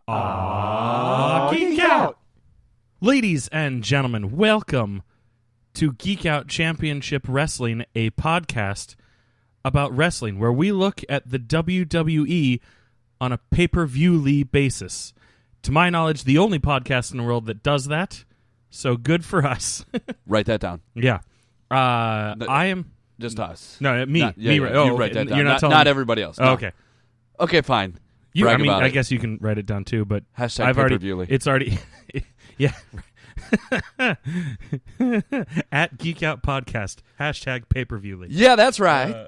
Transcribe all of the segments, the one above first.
Geek Out! Ladies and gentlemen, welcome to Geek Out Championship Wrestling, a podcast about wrestling where we look at the WWE on a pay-per-view-ly basis. To my knowledge, the only podcast in the world that does that, so good for us. Write that down. Yeah. I am... Just us. No, me. Not, me. you write that down. You're not telling not everybody else. No. Oh, okay. Okay, fine. I guess you can write it down too, but hashtag pay-per-view-ly. It's already... yeah. At Geek Out Podcast. Hashtag pay-per-view-ly. Yeah, that's right.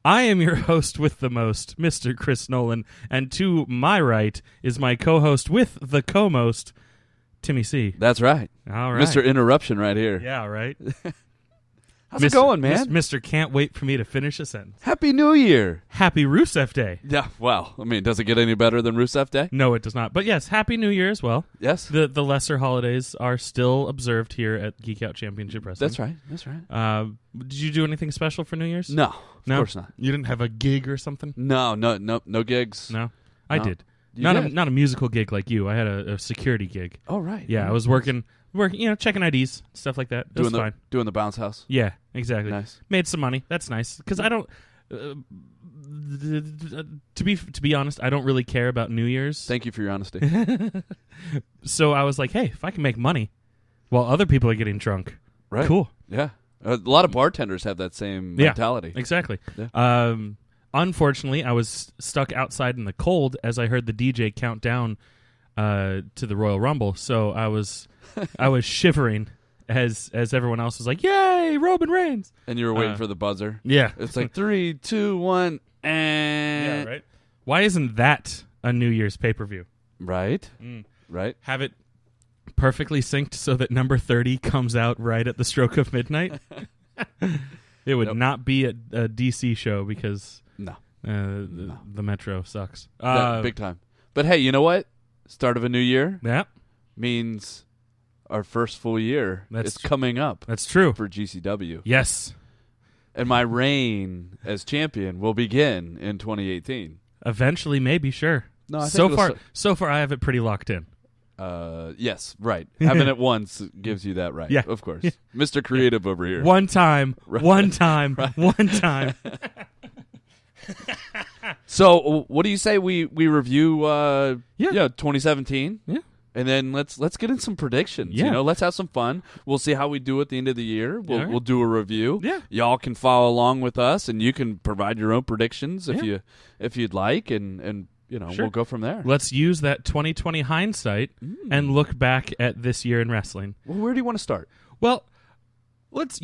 I am your host with the most, Mr. Chris Nolan, and to my right is my co-host with the co-most, Timmy C. That's right. All right. Mr. Interruption right here. Yeah, right. How's it going, man? Mr. Can't wait for me to finish a sentence. Happy New Year. Happy Rusev Day. Yeah, well, I mean, does it get any better than Rusev Day? No, it does not. But yes, Happy New Year as well. Yes. The lesser holidays are still observed here at Geek Out Championship Wrestling. That's right. Did you do anything special for New Year's? No, of course not. You didn't have a gig or something? No gigs. No? I did. You Not did? not a musical gig like you. I had a security gig. Oh, right. Yeah, I was working, checking IDs, stuff like that. It was fine. Doing the bounce house. Yeah, exactly. Nice. Made some money. That's nice. Because I don't... to be honest, I don't really care about New Year's. Thank you for your honesty. So I was like, hey, if I can make money while other people are getting drunk, Right. cool. Yeah. A lot of bartenders have that same mentality. Exactly. Yeah. Unfortunately, I was stuck outside in the cold as I heard the DJ count down to the Royal Rumble. So I was shivering as everyone else was like, "Yay, Roman Reigns!" And you were waiting for the buzzer. Yeah, It's like 3, 2, 1, and yeah, right. Why isn't that a New Year's pay-per-view? Right. Right. Have it perfectly synced so that number 30 comes out right at the stroke of midnight. It would not be a DC show because No. the Metro sucks. Big time. But hey, you know what? Start of a new year Yeah, means our first full year is coming up that's true. for GCW. Yes. And my reign as champion will begin in 2018. Eventually, maybe, sure. No, I think so far, I have it pretty locked in. Yes, right. Having it once gives you that right. Yeah. Of course. Mr. Creative over here. One time, Right. one time, one time. So, what do you say we review 2017? Yeah. And then let's get in some predictions. Yeah. Let's have some fun. We'll see how we do at the end of the year. All right. We'll do a review. Yeah. Y'all can follow along with us, and you can provide your own predictions if you'd like, and Sure. we'll go from there. Let's use that 2020 hindsight and look back at this year in wrestling. Well, where do you want to start? Well, let's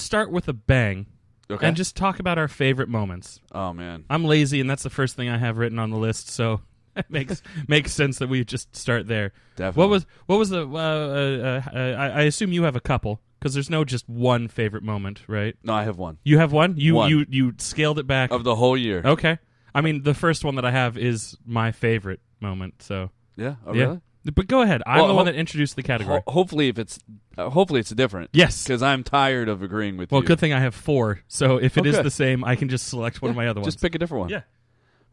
start with a bang. Okay. And just talk about our favorite moments. Oh man, I'm lazy, and that's the first thing I have written on the list, so it makes sense that we just start there. Definitely. What was the? I assume you have a couple because there's no just one favorite moment, right? No, I have one You have one. One. You scaled it back of the whole year. Okay. I mean, the first one that I have is my favorite moment. So Yeah. Oh, yeah. really? But go ahead. I'm Well, the one that introduced the category. Hopefully it's different. Yes. Because I'm tired of agreeing with Well, you. good thing I have 4. So if it is Okay. the same, I can just select one of my other ones. Just pick a different one. Yeah.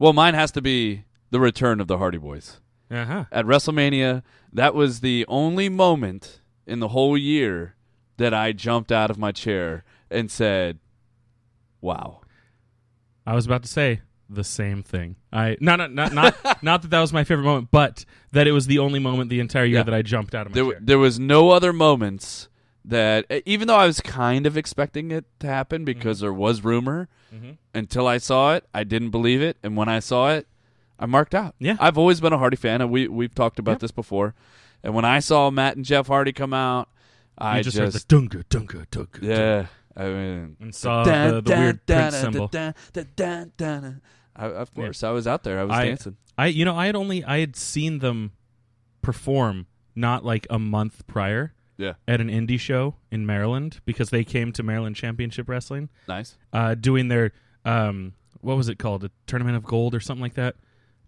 Well, mine has to be the return of the Hardy Boys. Uh-huh. At WrestleMania, that was the only moment in the whole year that I jumped out of my chair and said, wow. I was about to say the same thing. Not that was my favorite moment, but that it was the only moment the entire year that I jumped out of my chair. There was no other moments that, even though I was kind of expecting it to happen because there was rumor, until I saw it, I didn't believe it, and when I saw it, I marked out. Yeah. I've always been a Hardy fan, and we've talked about this before. And when I saw Matt and Jeff Hardy come out, I just heard the dunga, dunga, dunga. Yeah. I mean, And saw the weird Prince symbol. Of course, I was out there. I was dancing. I had seen them perform not like a month prior at an indie show in Maryland because they came to Maryland Championship Wrestling. Nice. Doing their, what was it called? A Tournament of Gold or something like that.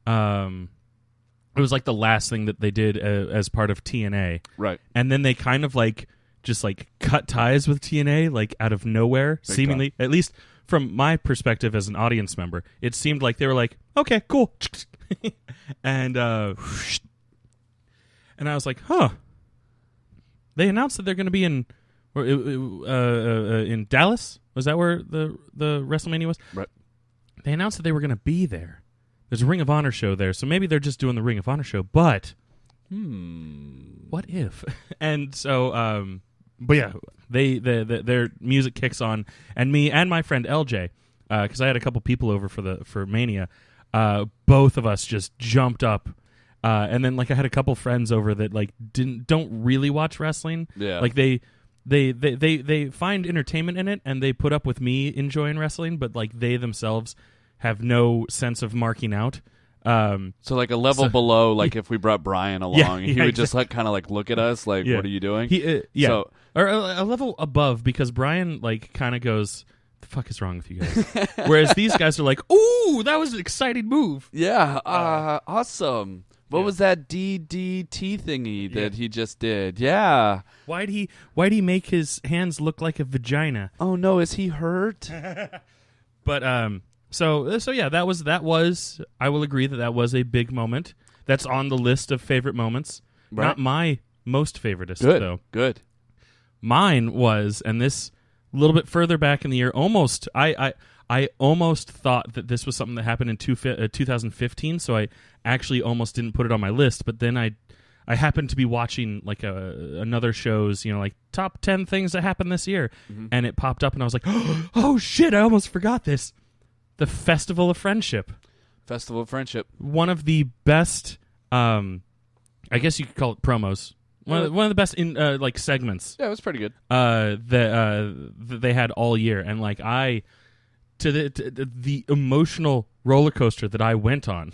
It was like the last thing that they did as part of TNA. Right. And then they kind of like just like cut ties with TNA like out of nowhere, Big seemingly. time. At least from my perspective as an audience member, it seemed like they were like, okay, cool. and I was like, huh. They announced that they're going to be in Dallas. Was that where the WrestleMania was? Right. They announced that they were going to be there. There's a Ring of Honor show there, so maybe they're just doing the Ring of Honor show. But what if? And so, but yeah, their music kicks on, and me and my friend LJ, because I had a couple people over for Mania. Both of us just jumped up. And then like I had a couple friends over that like don't really watch wrestling. Yeah. Like they find entertainment in it and they put up with me enjoying wrestling, but like they themselves have no sense of marking out. So like a level below, like if we brought Brian along, he would just like kind of like look at us like, what are you doing? So, or a level above, because Brian like kind of goes, the fuck is wrong with you guys? Whereas these guys are like, ooh, that was an exciting move. Yeah. Awesome. What was that DDT thingy that he just did? Yeah. Why'd he make his hands look like a vagina? Oh no, is he hurt? But so yeah, that was I will agree that was a big moment. That's on the list of favorite moments. Right. Not my most favoriteest though. Good. Mine was, and this a little bit further back in the year, almost I almost thought that this was something that happened in 2015, so I actually almost didn't put it on my list. But then I happened to be watching like another show's, like top 10 things that happened this year, and it popped up, and I was like, oh shit, I almost forgot this. The Festival of Friendship. Festival of Friendship. One of the best, I guess you could call it promos. One of the best in like segments. Yeah, it was pretty good. That they had all year, and like to the emotional roller coaster that I went on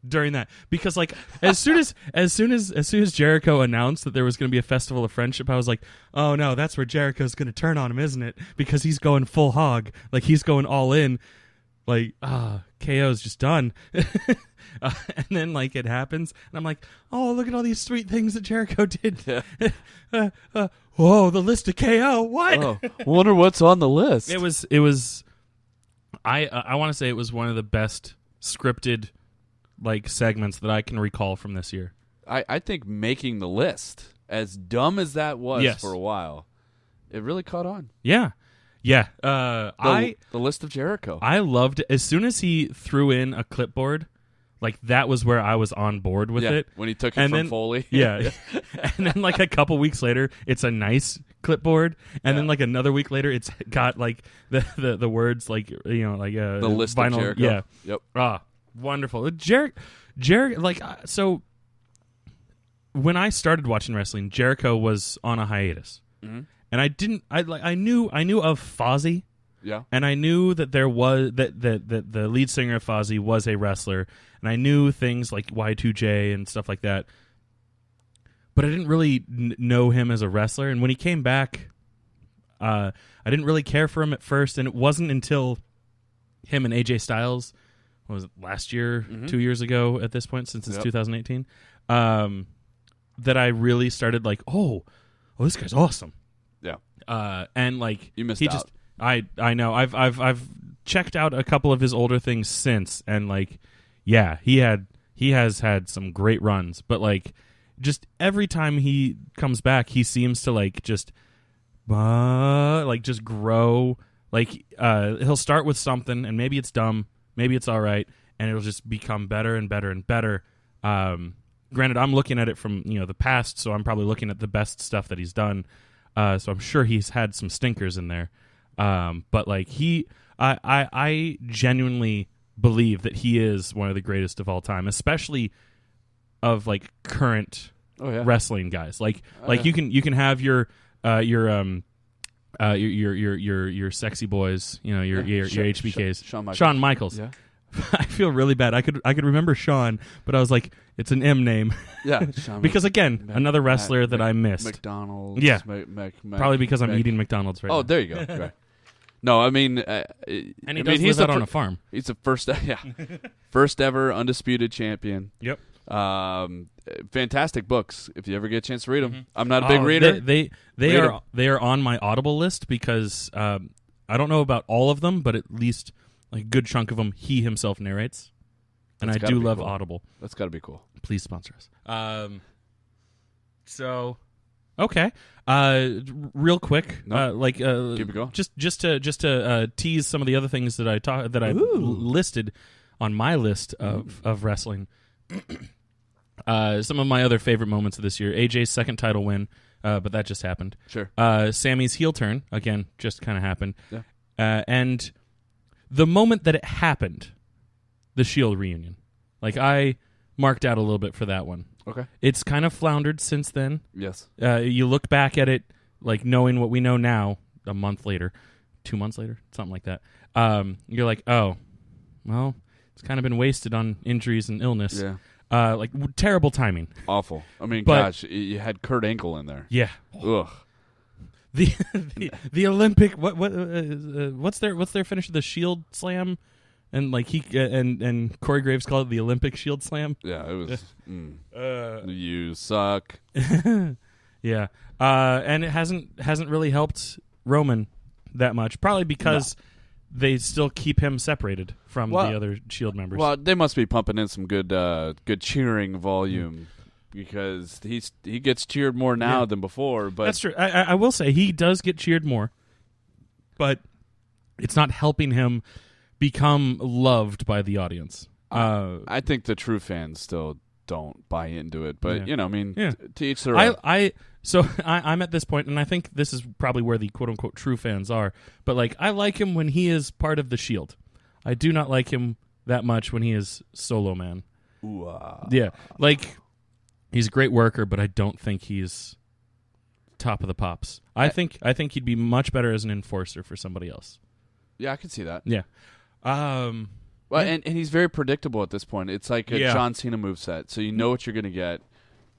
during that, because like as soon as Jericho announced that there was going to be a Festival of Friendship, I was like, oh no, that's where Jericho's going to turn on him, isn't it? Because he's going full hog, like he's going all in, like KO's just done. And then like it happens, and I'm like, oh, look at all these sweet things that Jericho did. Yeah. Whoa, the list of KO. What? Oh, wonder what's on the list. It was. I want to say it was one of the best scripted like segments that I can recall from this year. I think making the list, as dumb as that was for a while, it really caught on. Yeah. The list of Jericho. I loved it. As soon as he threw in a clipboard, like that was where I was on board with it. When he took it from Foley. Yeah. And then like a couple weeks later, it's a nice clipboard, and then like another week later, it's got like the words like like the list vinyl, of Jericho. Yeah. Yep. Wonderful. Jericho like so. When I started watching wrestling, Jericho was on a hiatus, and I knew of Fozzy. Yeah. And I knew that there was that the lead singer of Fozzy was a wrestler, and I knew things like Y2J and stuff like that. But I didn't really know him as a wrestler, and when he came back, I didn't really care for him at first, and it wasn't until him and AJ Styles, what was it, last year, 2 years ago at this point, since it's 2018, that I really started like, oh, this guy's awesome. Yeah. And like you missed out. I know. I've checked out a couple of his older things since, and like, yeah, he has had some great runs, but like, just every time he comes back, he seems to like just grow. Like he'll start with something, and maybe it's dumb, maybe it's all right, and it'll just become better and better and better. Granted, I'm looking at it from the past, so I'm probably looking at the best stuff that he's done. So I'm sure he's had some stinkers in there. But like I genuinely believe that he is one of the greatest of all time, especially of like current wrestling guys. Like you can have your sexy boys, your HBKs, Shawn Michaels. Yeah. I feel really bad. I could remember Shawn, but I was like, it's an M name. Yeah, because again, another wrestler that I missed. McDonald's. Yeah, probably because I'm eating McDonald's right now. Oh, there you go. Right. No, I mean, and he does live out on a farm. He's the first ever undisputed champion. Yep. Fantastic books. If you ever get a chance to read them, I'm not a big reader. They are on my Audible list because I don't know about all of them, but at least like a good chunk of them he himself narrates. And I do love Audible. That's got to be cool. Please sponsor us. So, okay. Real quick, keep it going. Just to tease some of the other things that I listed on my list of wrestling. Some of my other favorite moments of this year: AJ's second title win, but that just happened. Sure. Sammy's heel turn again, just kind of happened. Yeah. And the moment that it happened, the Shield reunion. Like, I marked out a little bit for that one. Okay. It's kind of floundered since then. Yes. You look back at it, like, knowing what we know now, a month later, 2 months later, something like that. You're like, oh, well, it's kind of been wasted on injuries and illness. Yeah. Terrible timing. Awful. I mean, gosh, you had Kurt Angle in there. Yeah. Ugh. The Olympic what's their finish of the Shield Slam, and like and Corey Graves called it the Olympic Shield Slam. Yeah, it was. You suck. Yeah, and it hasn't really helped Roman that much. Probably because they still keep him separated from the other Shield members. Well, they must be pumping in some good cheering volume. Because he gets cheered more now than before. But that's true. I will say he does get cheered more, but it's not helping him become loved by the audience. I think the true fans still don't buy into it. But, to each their own. I'm at this point, and I think this is probably where the quote-unquote true fans are. But, like, I like him when he is part of the Shield. I do not like him that much when he is solo man. Ooh, yeah, like... He's a great worker, but I don't think he's top of the pops. I think he'd be much better as an enforcer for somebody else. Yeah, I can see that. Yeah. And he's very predictable at this point. It's like a John Cena moveset, so you know what you're going to get.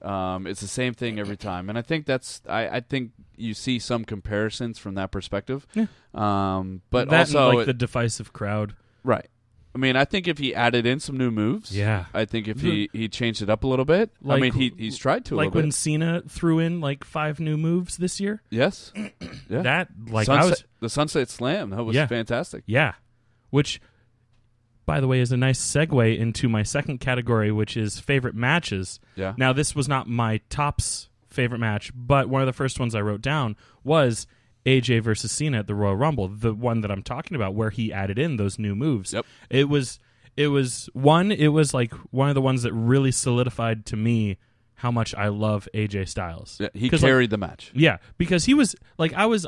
It's the same thing every time, and I think I think you see some comparisons from that perspective. Yeah. But that also and, like, the divisive crowd, right? I mean, I think if he added in some new moves, I think if he changed it up a little bit, like, I mean, he's tried to a little bit. Like when Cena threw in like 5 new moves this year. Yes, yeah. That like the Sunset Slam that was fantastic. Yeah, which, by the way, is a nice segue into my second category, which is favorite matches. Yeah. Now, this was not my top's favorite match, but one of the first ones I wrote down was AJ versus Cena at the Royal Rumble, the one that I'm talking about, where he added in those new moves. Yep. It was like one of the ones that really solidified to me how much I love AJ Styles. Yeah, he carried the match. Yeah, because he was like I was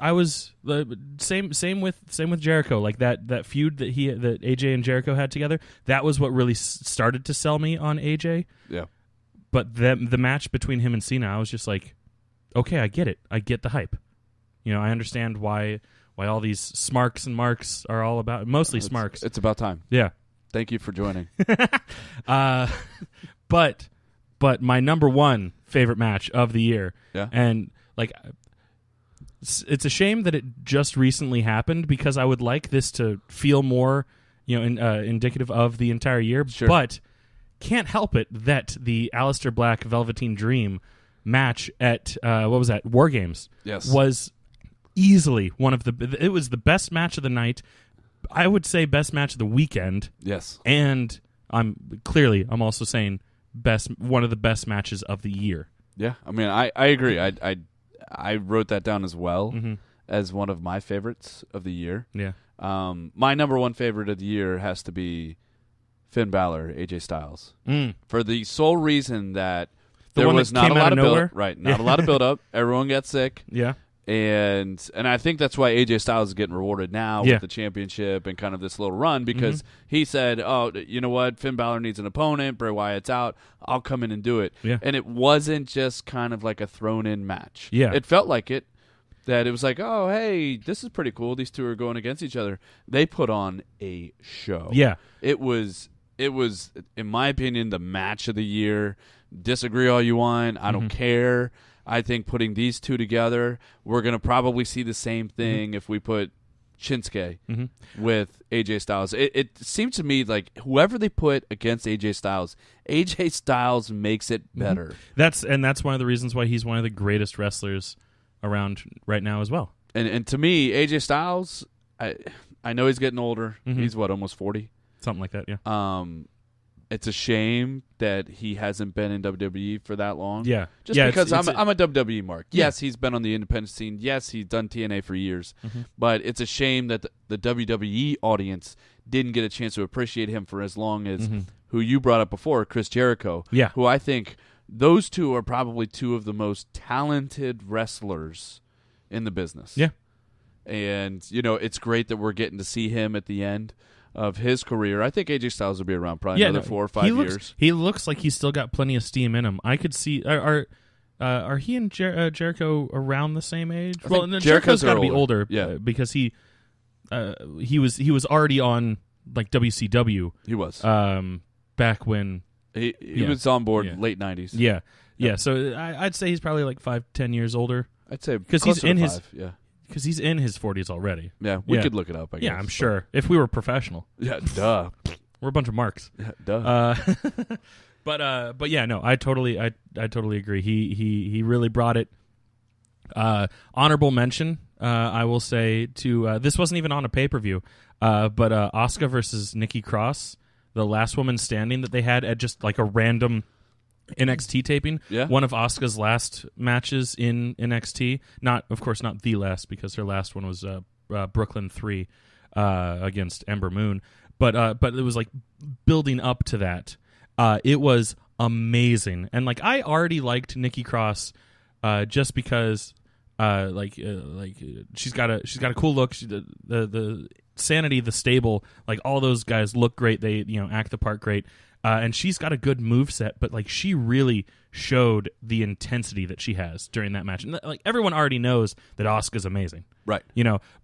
same with Jericho, like that feud that AJ and Jericho had together. That was what really started to sell me on AJ. Yeah. But the match between him and Cena, I was just like, okay, I get it. I get the hype. I understand why all these smarks and marks are all about, mostly smarks. It's about time. Yeah. Thank you for joining. But my number one favorite match of the year, and like, it's a shame that it just recently happened because I would like this to feel more, indicative of the entire year. Sure. But can't help it that the Aleister Black Velveteen Dream match at War Games was easily it was the best match of the night. I would say best match of the weekend. Yes. And I'm also saying one of the best matches of the year. Yeah. I mean, I agree. I wrote that down as well as one of my favorites of the year. Yeah. My number one favorite of the year has to be Finn Balor, AJ Styles. For the sole reason that there was not a lot of build up. Right. Not a lot of build up. Everyone got sick. Yeah. And I think that's why AJ Styles is getting rewarded now with the championship and kind of this little run because he said, oh, you know what? Finn Balor needs an opponent. Bray Wyatt's out. I'll come in and do it. Yeah. And it wasn't just kind of like a thrown-in match. Yeah. It felt like it. That it was like, oh, hey, this is pretty cool. These two are going against each other. They put on a show. Yeah. It was, in my opinion, the match of the year. Disagree all you want. I don't care. I think putting these two together, we're going to probably see the same thing if we put Shinsuke with AJ Styles. It seems to me like whoever they put against AJ Styles makes it better. That's one of the reasons why he's one of the greatest wrestlers around right now as well. And to me, AJ Styles, I know he's getting older. He's almost 40? Something like that, yeah. It's a shame that he hasn't been in WWE for that long. Yeah. Just because I'm a WWE mark. Yes, he's been on the independent scene. Yes, he's done TNA for years. But it's a shame that the WWE audience didn't get a chance to appreciate him for as long as who you brought up before, Chris Jericho. Yeah. Who I think those two are probably two of the most talented wrestlers in the business. Yeah. And, it's great that we're getting to see him at the end of his career. I think AJ Styles will be around probably another 4 or 5 years. He looks like he's still got plenty of steam in him. I could see are he and Jericho around the same age? Well, Jericho's got to be older, because he was already on like WCW. He was back when he was on board late 90s. Yeah. So I'd say he's probably like 5-10 years older. I'd say because he's in his 5, because he's in his 40s already. Yeah, we could look it up, I guess. Yeah, I'm sure. If we were professional. Yeah, duh. We're a bunch of marks. Yeah, duh. But yeah, no, I totally agree. He really brought it. Honorable mention, I will say, to this wasn't even on a pay-per-view, but Asuka versus Nikki Cross, the last woman standing that they had at just like a random NXT taping. Yeah. One of Asuka's last matches in NXT. Of course, not the last, because her last one was Brooklyn 3 against Ember Moon. But it was like building up to that. It was amazing, and like I already liked Nikki Cross, just because she's got a cool look. The Sanity, the stable, like all those guys look great. They act the part great. And she's got a good moveset, but like she really showed the intensity that she has during that match. And like everyone already knows that Asuka's amazing. Right.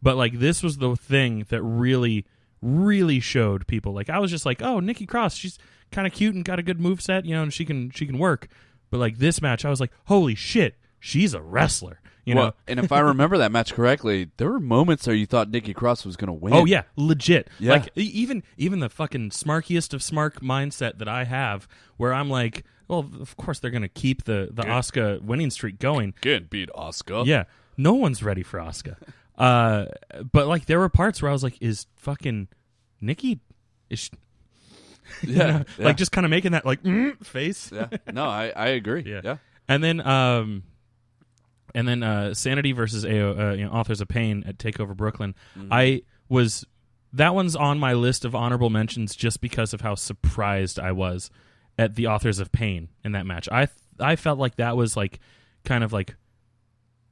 But like this was the thing that really, really showed people. Like I was just like, oh, Nikki Cross, she's kind of cute and got a good moveset, and she can work. But like this match, I was like, holy shit, she's a wrestler. Well, and if I remember that match correctly, there were moments where you thought Nikki Cross was going to win. Oh yeah, legit. Yeah. Like even the fucking smarkiest of smart mindset that I have, where I'm like, well, of course they're going to keep the Asuka winning streak going. Can't beat Asuka. Yeah, no one's ready for Asuka. But like there were parts where I was like, is fucking Nikki? Like just kind of making that like face. Yeah. No, I agree. Yeah. And then Sanity versus Authors of Pain at TakeOver Brooklyn. That one's on my list of honorable mentions just because of how surprised I was at the Authors of Pain in that match. I felt like that was like kind of like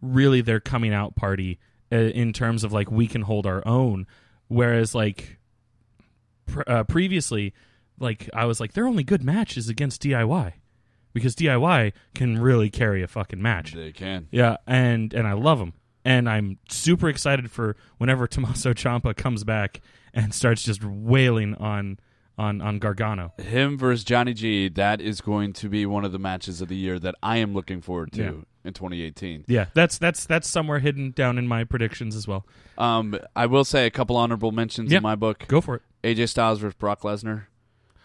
really their coming out party in terms of like we can hold our own, whereas like previously, like I was like their only good match is against DIY. Because DIY can really carry a fucking match. They can. Yeah, and I love them. And I'm super excited for whenever Tommaso Ciampa comes back and starts just wailing on Gargano. Him versus Johnny G, that is going to be one of the matches of the year that I am looking forward to in 2018. Yeah, that's somewhere hidden down in my predictions as well. I will say a couple honorable mentions in my book. Go for it. AJ Styles versus Brock Lesnar.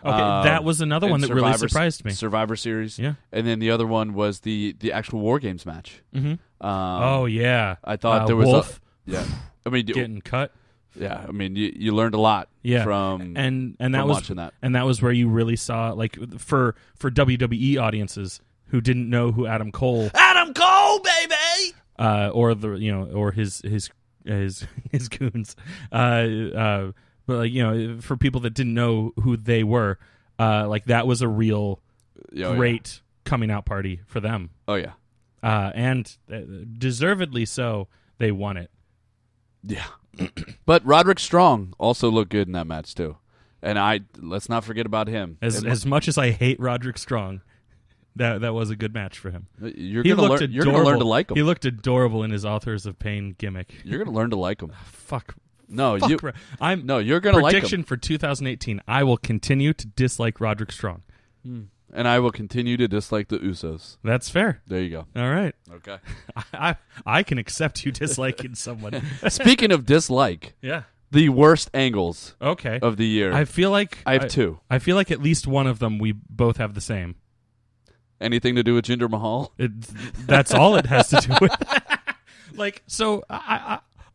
Okay, that was another one that really surprised me. Survivor Series. Yeah. And then the other one was the actual War Games match. Mm-hmm. Oh, yeah. I thought there was Wolf. I mean, getting cut. Yeah, I mean, you learned a lot from watching that. And that was where you really saw, like, for WWE audiences who didn't know who Adam Cole, baby, or his goons, but like for people that didn't know who they were, like that was a real great coming out party for them. Oh yeah, and deservedly so. They won it. Yeah, but Roderick Strong also looked good in that match too, and let's not forget about him. As much as I hate Roderick Strong, that was a good match for him. You're gonna learn to like him. He looked adorable in his Authors of Pain gimmick. You're gonna learn to like him. Fuck. No, you're gonna like him. Prediction for 2018: I will continue to dislike Roderick Strong, and I will continue to dislike the Usos. That's fair. There you go. All right. Okay. I can accept you disliking someone. Speaking of dislike, the worst angles. Of the year. I feel like I have two. I feel like at least one of them we both have the same. Anything to do with Jinder Mahal? That's all it has to do with. Like, so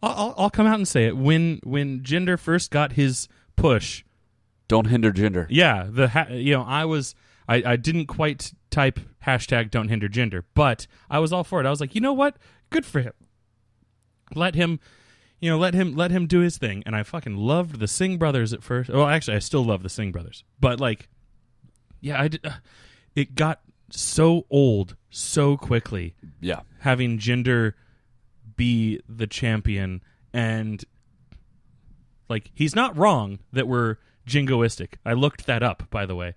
I'll come out and say it. When Jinder first got his push Don't hinder gender. Yeah, I didn't quite type hashtag don't hinder gender, but I was all for it. I was like, you know what? Good for him. Let him do his thing. And I fucking loved the Singh brothers at first. Well, actually, I still love the Singh brothers, but like, yeah, it got so old so quickly. Yeah, having Jinder be the champion, and like, he's not wrong that we're jingoistic. I looked that up, by the way.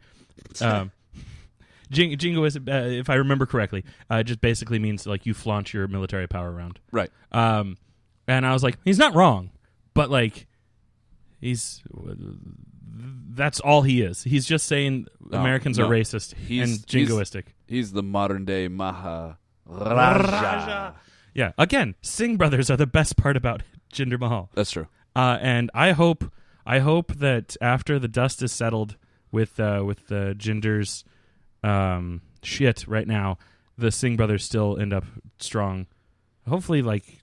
Jingoistic, if I remember correctly, just basically means like you flaunt your military power around. Right. And I was like, he's not wrong, but like, that's all he is. He's just saying Americans are racist and jingoistic. He's the modern day Maharaja. Yeah. Again, Singh brothers are the best part about Jinder Mahal. That's true. And I hope that after the dust is settled with Jinder's shit right now, the Singh brothers still end up strong. Hopefully, like,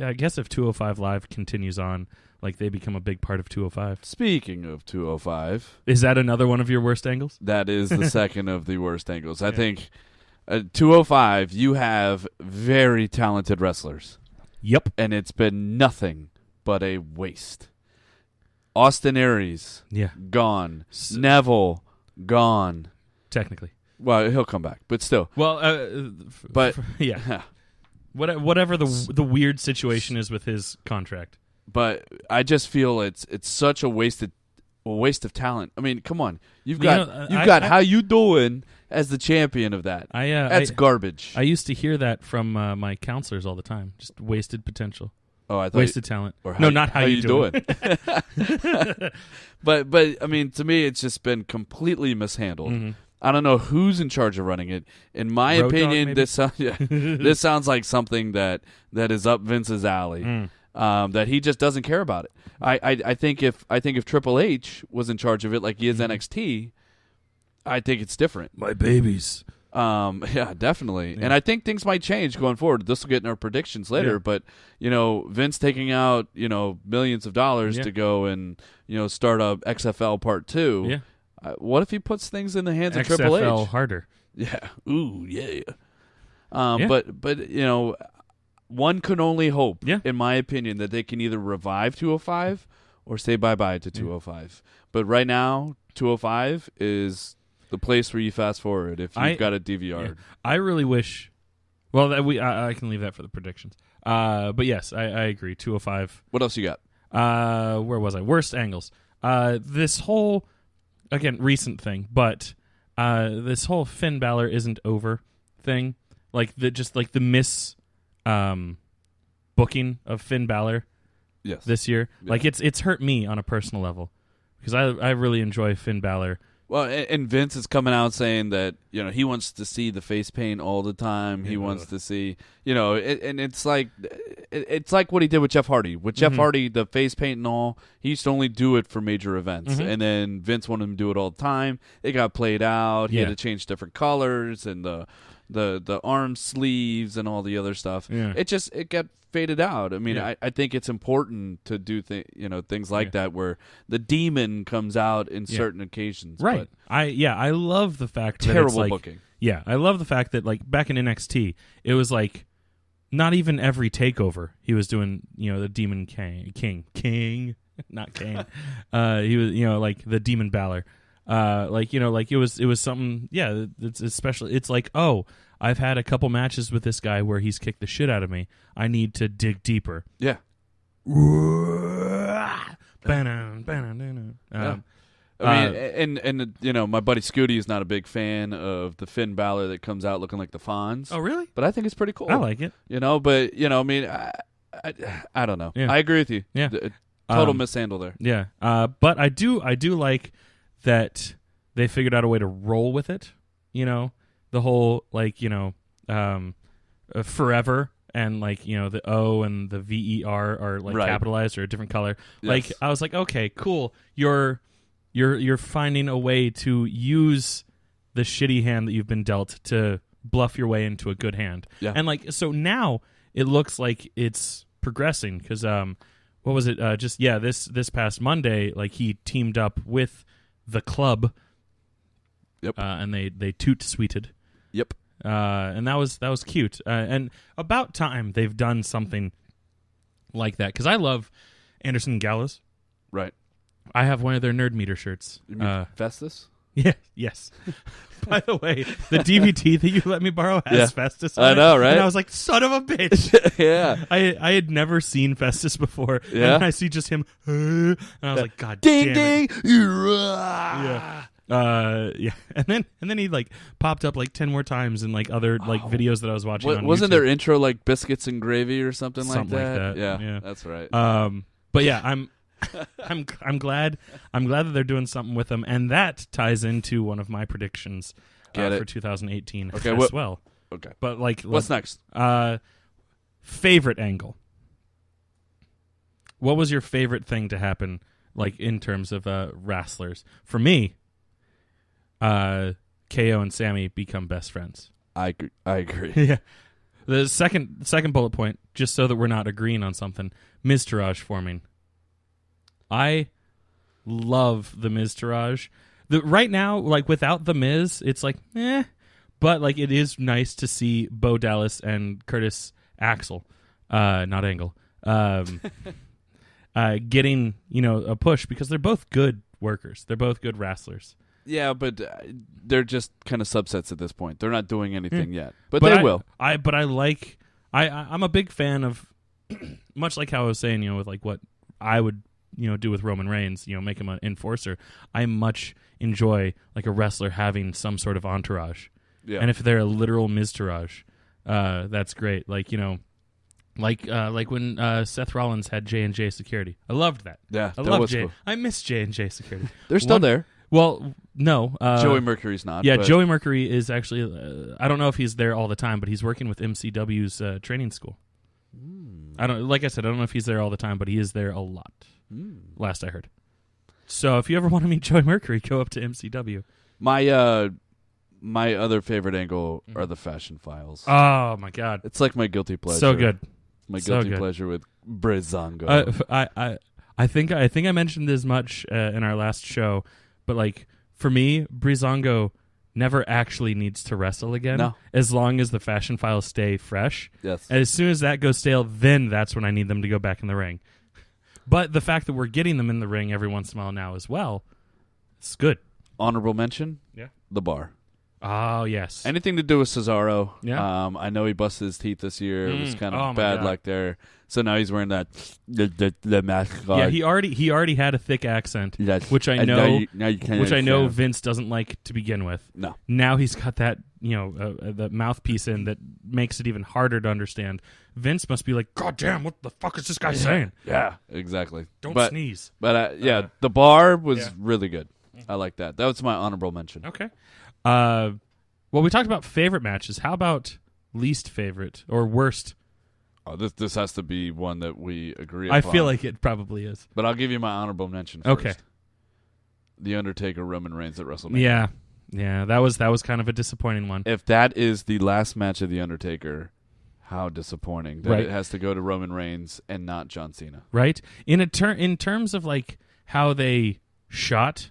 I guess if 205 Live continues on, like, they become a big part of 205. Speaking of 205, is that another one of your worst angles? That is the second of the worst angles. I think 205, you have very talented wrestlers. Yep. And it's been nothing but a waste. Austin Aries, gone. Neville, gone. Technically. Well, he'll come back, but still. Well, but yeah. Whatever the weird situation is with his contract. But I just feel it's such a waste of talent. I mean, come on. You've got how you doing as the champion of that. That's garbage. I used to hear that from my counselors all the time. Just wasted potential. Oh, I thought wasted talent. Or not how you doing. But I mean, to me, it's just been completely mishandled. Mm-hmm. I don't know who's in charge of running it. In my opinion, this sounds like something that is up Vince's alley. That he just doesn't care about it. I think if Triple H was in charge of it, like he is NXT, I think it's different. My babies. Yeah, definitely. Yeah. And I think things might change going forward. This will get in our predictions later, but Vince taking out, millions of dollars to go and, start a XFL Part 2. Yeah. What if he puts things in the hands of XFL Triple H? harder. Yeah. Ooh, yeah. But one can only hope, in my opinion, that they can either revive 205 or say bye-bye to 205. But right now, 205 is the place where you fast forward if you've got a DVR. Yeah. I really wish. Well, I can leave that for the predictions. But yes, I agree. 205. What else you got? Where was I? Worst angles. This whole, again, recent thing, but this whole Finn Balor isn't over thing, like the miss booking of Finn Balor. Yes. This year, like it's hurt me on a personal level because I really enjoy Finn Balor. Well, and Vince is coming out saying that he wants to see the face paint all the time. He wants to see and it's like what he did with Jeff Hardy. With Jeff Hardy, the face paint and all, he used to only do it for major events, and then Vince wanted him to do it all the time. It got played out. He had to change different colors and the arm sleeves and all the other stuff. Yeah. It got faded out. I mean, I think it's important to do things like that where the demon comes out in certain occasions. Right. I love the fact that terrible it's like, booking. Yeah, I love the fact that like back in NXT, it was like not even every takeover he was doing. The Demon King, not Kane. He was like the Demon Balor. Like it was something. Yeah, it's especially. It's like, oh, I've had a couple matches with this guy where he's kicked the shit out of me. I need to dig deeper. Yeah. I mean, and my buddy Scooty is not a big fan of the Finn Balor that comes out looking like the Fonz. Oh, really? But I think it's pretty cool. I like it. But I mean, I don't know. Yeah. I agree with you. Yeah. Total mishandle there. Yeah. But I do like that they figured out a way to roll with it. The whole forever. And the O and the VER are capitalized or a different color. Yes. Like I was like, okay, cool. You're finding a way to use the shitty hand that you've been dealt to bluff your way into a good hand. Yeah. And so now it looks like it's progressing because what was it? This past Monday, like he teamed up with the club. Yep. And they toot-sweeted. Yep. And that was cute. And about time they've done something like that, because I love Anderson Gallows. Right. I have one of their Nerd Meter shirts. You mean Festus? Yeah. Yes. By the way, the DVD that you let me borrow has Festus on I know, it, right? And I was like, son of a bitch. Yeah. I had never seen Festus before. Yeah. And I see just him, and I was like, God ding, damn it. ding. Yeah. And then he like popped up like 10 more times in like other like videos that I was watching on Wasn't YouTube. their intro like biscuits and gravy or something like Something that? like that. Yeah. That's right. But yeah, I'm glad that they're doing something with them, and that ties into one of my predictions for 2018 as well. Okay. But like, what's next? Favorite angle. What was your favorite thing to happen, like in terms of wrestlers? For me, KO and Sammy become best friends. I agree. Yeah. The second bullet point, just so that we're not agreeing on something, Miz Taraj forming. I love the Miz Taraj. Right now, like without the Miz, it's like but like it is nice to see Bo Dallas and Curtis Axel, not Angle, getting a push, because they're both good workers. They're both good wrestlers. Yeah, but they're just kind of subsets at this point. They're not doing anything yet, but they will. I'm a big fan of, much like how I was saying, with like what I would do with Roman Reigns, make him an enforcer. I much enjoy like a wrestler having some sort of entourage. Yeah. And if they're a literal Miz Taraj, that's great. Like, like when Seth Rollins had J&J Security. I loved that. Yeah, I love J. Cool. I miss J&J Security. They're still there. Well, no. Joey Mercury's not. Yeah, but Joey Mercury is actually, I don't know if he's there all the time, but he's working with MCW's training school. Like I said, I don't know if he's there all the time, but he is there a lot. Last I heard. So if you ever want to meet Joey Mercury, go up to MCW. My other favorite angle are the Fashion Files. Oh my God, it's like my guilty pleasure. So good. My guilty pleasure with Breezango. I think I mentioned as much in our last show, but like for me, Breezango never actually needs to wrestle again. No. As long as the Fashion Files stay fresh. Yes. And as soon as that goes stale, then that's when I need them to go back in the ring. But the fact that we're getting them in the ring every once in a while now as well, it's good. Honorable mention? Yeah. The Bar. Oh, yes. Anything to do with Cesaro. Yeah. I know he busted his teeth this year. It was kind of my bad God. luck there. So now he's wearing that the mask. Yeah, he already had a thick accent, yes. which I And know now you can't which I know understand. Vince doesn't like to begin with. No. Now he's got that, the mouthpiece in that makes it even harder to understand. Vince must be like, God damn, what the fuck is this guy saying? Yeah, exactly. Don't sneeze. But The Bar was really good. I like that. That was my honorable mention. Okay. Well, we talked about favorite matches. How about least favorite or worst? Oh, this has to be one that we agree upon. I feel like it probably is. But I'll give you my honorable mention first. Okay. The Undertaker Roman Reigns at WrestleMania. Yeah, that was kind of a disappointing one. If that is the last match of The Undertaker, how disappointing that it has to go to Roman Reigns and not John Cena. Right? In terms of like how they shot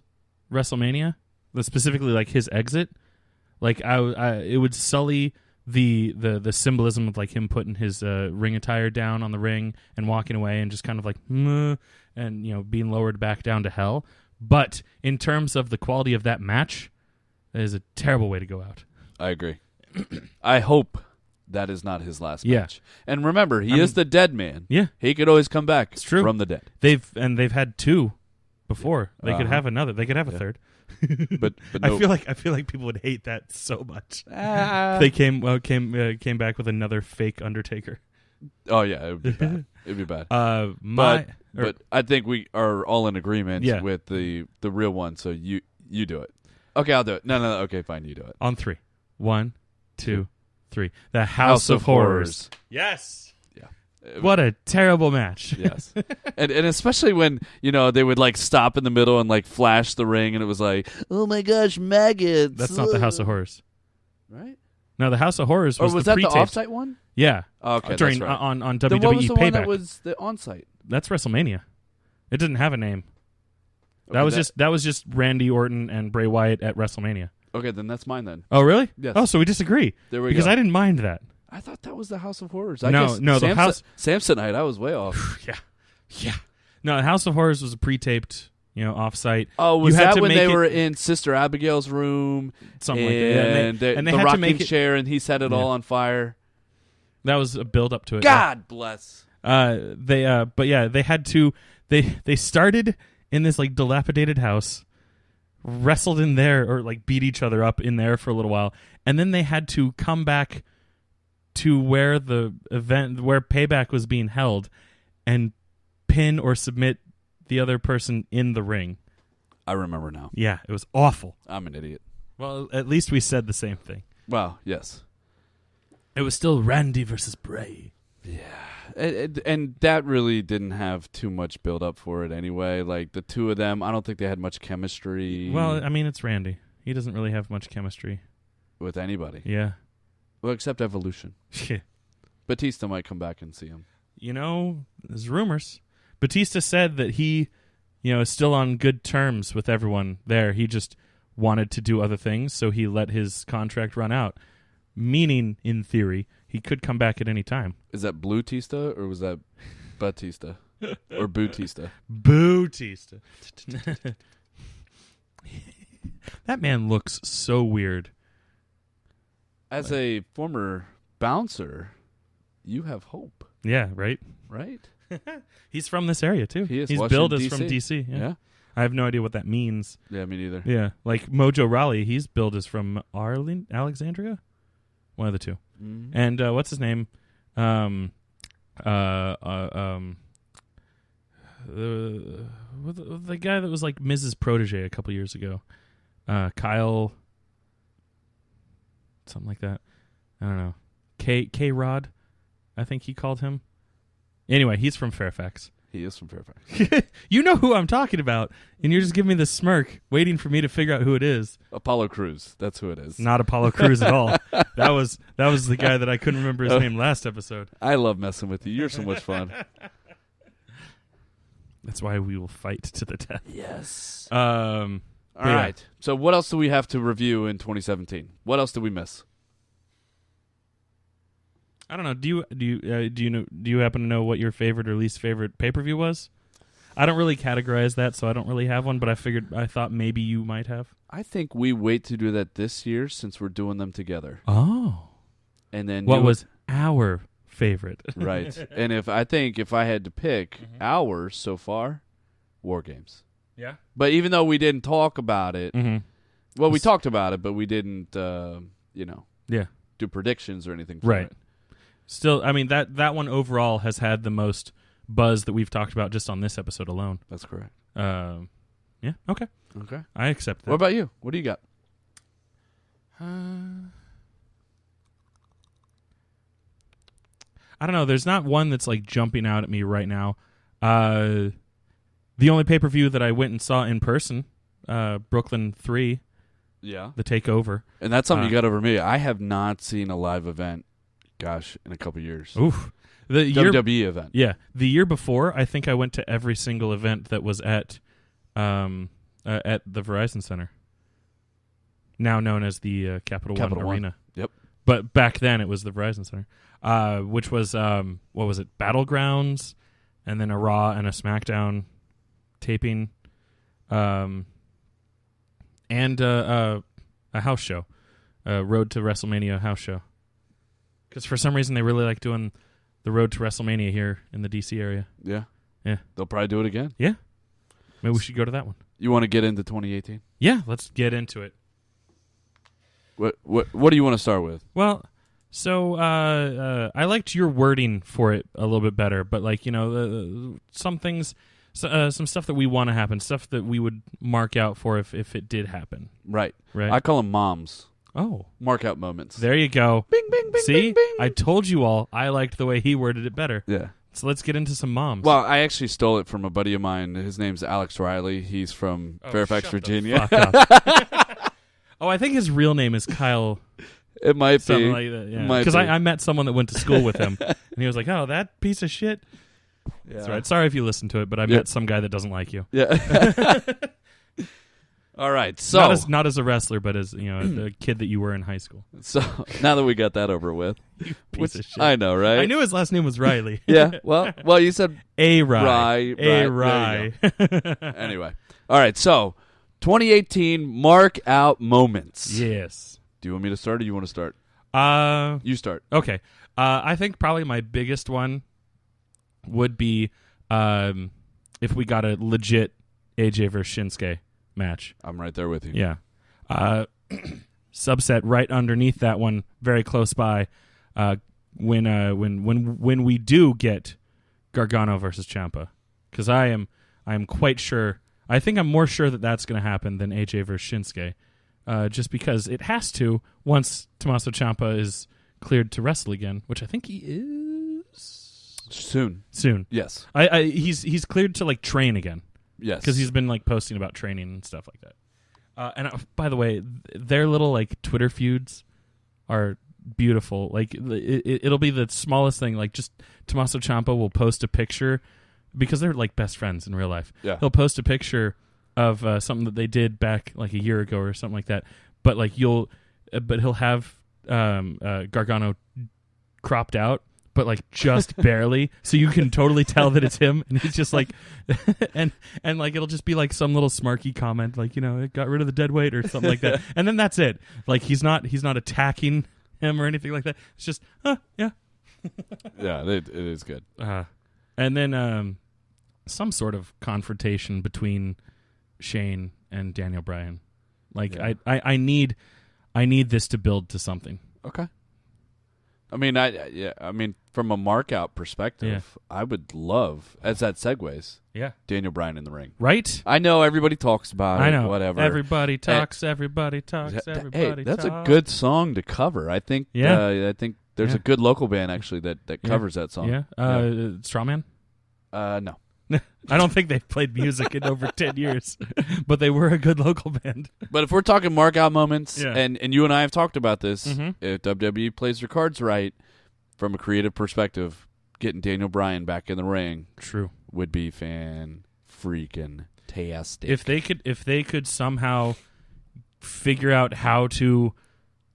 WrestleMania, specifically like his exit, like it would sully the symbolism of like him putting his ring attire down on the ring and walking away and just kind of like and being lowered back down to hell. But in terms of the quality of that match, that is a terrible way to go out. I agree. I hope that is not his last match. And remember, he is the dead man. Yeah, he could always come back. It's true. From the dead. They've had two before. They could have another. They could have a third. but no. I feel like people would hate that so much. They came back with another fake Undertaker. Oh yeah, it would be bad. It'd be bad. But I think we are all in agreement with the real one. So you do it. Okay, I'll do it. No. Okay, fine, you do it. On 3. 1, 2, 3. The House of Horrors. Yes. What a terrible match. Yes. and especially when, they would like stop in the middle and like flash the ring and it was like, oh my gosh, maggots. That's not the House of Horrors. Right? No, the House of Horrors was that the the offsite one? Yeah. Okay, during that's right. on WWE then what was the Payback. one that was the on-site? That's WrestleMania. It didn't have a name. Okay, That was just Randy Orton and Bray Wyatt at WrestleMania. Okay, then that's mine then. Oh, really? Yes. Oh, so we disagree. There we because go. I didn't mind that. I thought that was the House of Horrors. No, the House Samsonite. I was way off. Yeah. No, House of Horrors was a pre-taped, off-site. Oh, was You had that to when make they it- were in Sister Abigail's room? Something like that. Yeah, And they the had to rocking make it. chair, and he set it Yeah. all on fire. That was a build up to it. God bless. But yeah, they had to. They started in this like dilapidated house, wrestled in there or like beat each other up in there for a little while, and then they had to come back to where the event, where Payback was being held, and pin or submit the other person in the ring. I remember now. Yeah, it was awful. I'm an idiot. Well, at least we said the same thing. Well, yes. It was still Randy versus Bray. Yeah. And that really didn't have too much build up for it anyway. Like the two of them, I don't think they had much chemistry. Well, I mean, it's Randy. He doesn't really have much chemistry. with anybody. Yeah. Well, except Evolution. Batista might come back and see him. There's rumors. Batista said that he, is still on good terms with everyone there. He just wanted to do other things, so he let his contract run out. Meaning, in theory, he could come back at any time. Is that Blue Tista or was that Batista? Or Bootista? Bootista. That man looks so weird. As a former bouncer, you have hope. Yeah, right? Right? He's from this area, too. He is. He's Washington, billed as from D.C. D.C. Yeah. I have no idea what that means. Yeah, me neither. Yeah, like Mojo Rawley, he's billed as from Alexandria? One of the two. Mm-hmm. And what's his name? The guy that was like Mrs. Protege a couple years ago. Kyle, something like that. I don't know. K-Rod, I think he called him. Anyway, he's from Fairfax. He is from Fairfax. You know who I'm talking about, and you're just giving me the smirk, waiting for me to figure out who it is. Apollo Crews. That's who it is. Not Apollo Crews at all. That was the guy that I couldn't remember his name last episode. I love messing with you. You're so much fun. That's why we will fight to the death. Yes. All All right. So what else do we have to review in 2017? What else did we miss? I don't know. Do you happen to know what your favorite or least favorite pay-per-view was? I don't really categorize that, so I don't really have one. But I thought maybe you might have. I think we wait to do that this year since we're doing them together. Oh. And then What was our favorite? right? And if I had to pick ours so far, War Games. Yeah. But even though we didn't talk about it, well, we It's- talked about it, but we didn't, Yeah. do predictions or anything. For Right. it. Still, I mean that one overall has had the most buzz that we've talked about just on this episode alone. That's correct. Yeah. Okay. Okay. I accept that. What about you? What do you got? I don't know. There's not one that's like jumping out at me right now. The only pay-per-view that I went and saw in person, Brooklyn 3, Yeah. The Takeover. And that's something you got over me. I have not seen a live event, in a couple years. Oof. The year, WWE event. yeah. The year before, I think I went to every single event that was at the Verizon Center, now known as the Capital One Arena. Yep. But back then it was the Verizon Center, which was what was it? Battlegrounds, and then a Raw and a SmackDown taping, and a house show, Road to WrestleMania house show. Because for some reason they really like doing the Road to WrestleMania here in the DC area. Yeah. Yeah. They'll probably do it again. Yeah. Maybe we should go to that one. You want to get into 2018? Yeah, let's get into it. What do you want to start with? Well, so I liked your wording for it a little bit better, but like, some things, some stuff that we want to happen, stuff that we would mark out for if it did happen. Right. Right. I call them moms. Oh. Mark out moments. There you go. Bing, bing, bing, See? bing, bing. I told you all I liked the way he worded it better. Yeah. So let's get into some moms. Well, I actually stole it from a buddy of mine. His name's Alex Riley. He's from Fairfax, shut Virginia. the fuck up. Oh, I think his real name is Kyle. It might Something be. like that, yeah. Might Because be. I met someone that went to school with him, and he was like, "Oh, that piece of shit." That's right. Sorry if you listen to it, but I met some guy that doesn't like you. Yeah. All right. So not as a wrestler, but as a kid that you were in high school. So now that we got that over with, you piece of shit. I know, right? I knew his last name was Riley. Yeah. Well, you said Rye. Rye. Anyway. All right. So 2018 mark out moments. Yes. Do you want me to start, or you want to start? You start. Okay. I think probably my biggest one would be if we got a legit AJ versus Shinsuke match. I'm right there with you. Yeah. Subset right underneath that one, very close by. When we do get Gargano versus Ciampa, because I am quite sure. I think I'm more sure that that's going to happen than AJ versus Shinsuke, just because it has to once Tommaso Ciampa is cleared to wrestle again, which I think he is soon. Yes. He's cleared to train again. Yes, because he's been posting about training and stuff like that. And by the way, their little Twitter feuds are beautiful. It'll be the smallest thing. Just Tommaso Ciampa will post a picture because they're best friends in real life. Yeah, he'll post a picture of something that they did back a year ago or something like that. But but he'll have Gargano cropped out, but just barely, so you can totally tell that it's him, and he's just and it'll just be some little smarky comment, it got rid of the dead weight or something like that, and then that's it. He's not attacking him or anything like that. It's just yeah. Yeah, it is good. And then some sort of confrontation between Shane and Daniel Bryan. I need this to build to something. Okay. I mean, from a mark out perspective, I would love, as that segues, Daniel Bryan in the ring. Right? I know everybody talks about I know. it, whatever. Everybody talks, everybody Hey, that's talks. a good song to cover. I think I think there's a good local band, actually, that covers that song. Yeah. Strawman? No. I don't think they've played music in over 10 years, but they were a good local band. But if we're talking mark out moments, and you and I have talked about this, if WWE plays their cards right, from a creative perspective, getting Daniel Bryan back in the ring would be fan-freaking-tastic. If they could somehow figure out how to,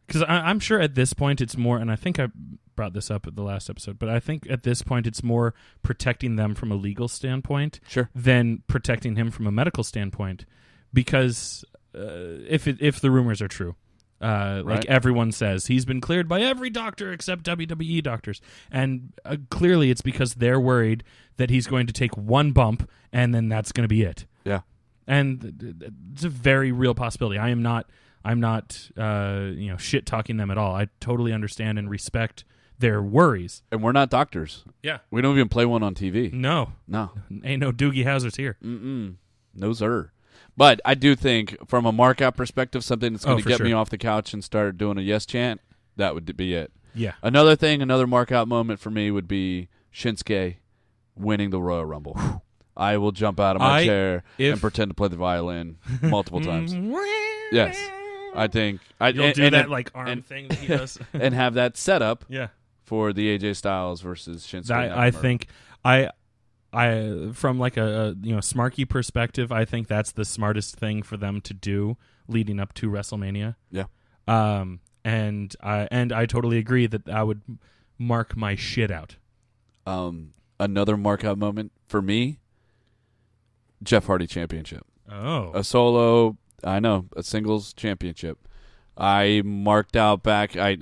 because I'm sure at this point it's more, and I think I brought this up at the last episode, but I think at this point it's more protecting them from a legal standpoint than protecting him from a medical standpoint, because if the rumors are true, everyone says he's been cleared by every doctor except WWE doctors, and clearly it's because they're worried that he's going to take one bump and then that's going to be it. Yeah, and it's a very real possibility. I'm not shit talking them at all. I totally understand and respect their worries. And we're not doctors. Yeah. We don't even play one on TV. No. Ain't no Doogie Howsers here. No, sir. But I do think, from a mark-out perspective, something that's going to get me off the couch and start doing a yes chant, that would be it. Yeah. Another mark-out moment for me would be Shinsuke winning the Royal Rumble. I will jump out of my chair and pretend to play the violin multiple times. Yes. I think you'll do that arm thing that he does, and have that set up. For the AJ Styles versus Shinsuke. I think I from a smarky perspective, I think that's the smartest thing for them to do leading up to WrestleMania. Yeah. And I totally agree that I would mark my shit out. Another mark out moment for me, Jeff Hardy championship. Oh. A solo, a singles championship. I marked out back. I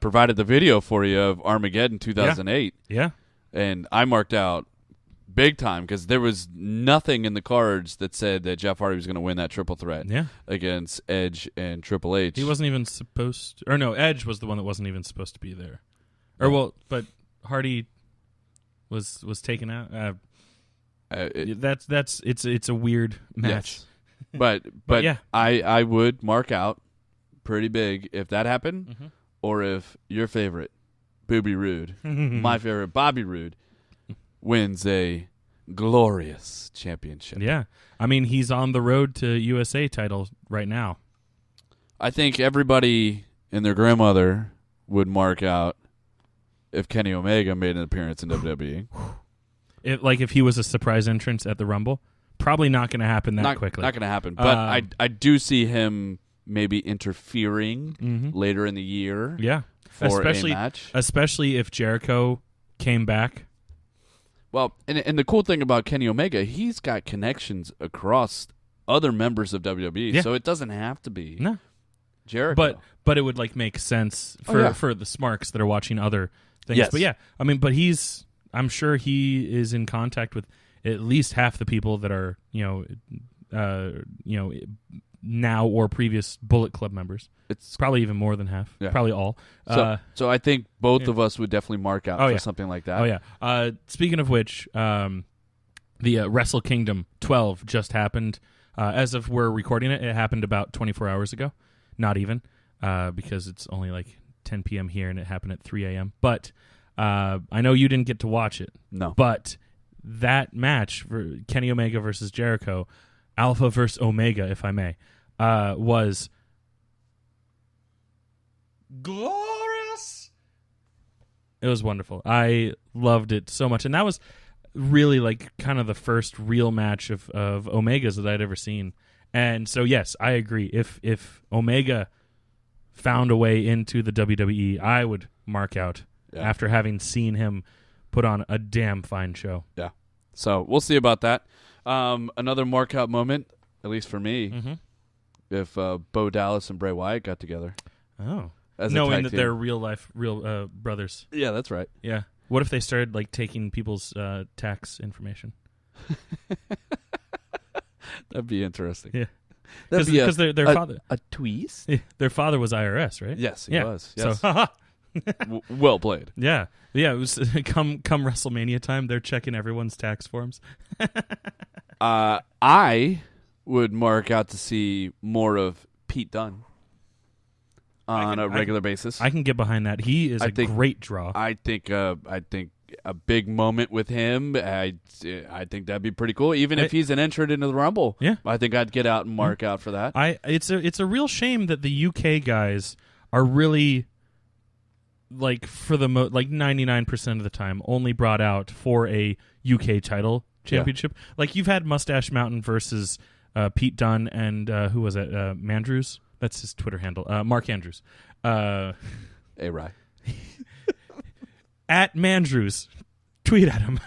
provided the video for you of Armageddon 2008. Yeah. And I marked out big time because there was nothing in the cards that said that Jeff Hardy was going to win that triple threat against Edge and Triple H. He wasn't even supposed to, or no, Edge was the one that wasn't even supposed to be there. But Hardy was taken out. It's a weird match. Yes. But yeah. I would mark out pretty big if that happened, or if your favorite, Booby Rude, my favorite, Bobby Roode, wins a glorious championship. Yeah. I mean, he's on the road to USA title right now. I think everybody and their grandmother would mark out if Kenny Omega made an appearance in WWE. If he was a surprise entrance at the Rumble, probably not going to happen that quickly. Not going to happen. But I do see him maybe interfering later in the year. Yeah, for a match, especially if Jericho came back. Well, and the cool thing about Kenny Omega, he's got connections across other members of WWE, so it doesn't have to be Jericho. But it would make sense for the smarks that are watching other things. Yes. But but I'm sure he is in contact with at least half the people that are now or previous Bullet Club members. It's probably even more than half. Yeah. Probably all. So I think both of us would definitely mark out for something like that. Oh yeah. Speaking of which, the Wrestle Kingdom 12 just happened. As of we're recording it, it happened about 24 hours ago. Not even, because it's only 10 p.m. here and it happened at 3 a.m. But I know you didn't get to watch it. No. But that match for Kenny Omega versus Jericho, Alpha versus Omega, if I may, was glorious. It was wonderful. I loved it so much. And that was really kind of the first real match of Omega's that I'd ever seen. And so, yes, I agree. If Omega found a way into the WWE, I would mark out after having seen him put on a damn fine show. Yeah. So we'll see about that. Another mark out moment, at least for me, if Bo Dallas and Bray Wyatt got together. Oh. As knowing that they're real brothers. Yeah, that's right. Yeah. What if they started taking people's tax information? That'd be interesting. Yeah, because their father a twist. Yeah, their father was IRS, right? Yes, he was. Yes. So, well played. Yeah. It was come WrestleMania time. They're checking everyone's tax forms. I would mark out to see more of Pete Dunne on a regular basis. I can get behind that. He is a great draw. I think a big moment with him. I think that'd be pretty cool. Even if he's an entrant into the Rumble, I think I'd get out and mark out for that. It's a real shame that the UK guys are really for the 99% of the time only brought out for a UK title championship. You've had Mustache Mountain versus Pete Dunne and who was it? Mandrews. That's his Twitter handle. Mark Andrews. A-Rye. At Mandrews. Tweet at him.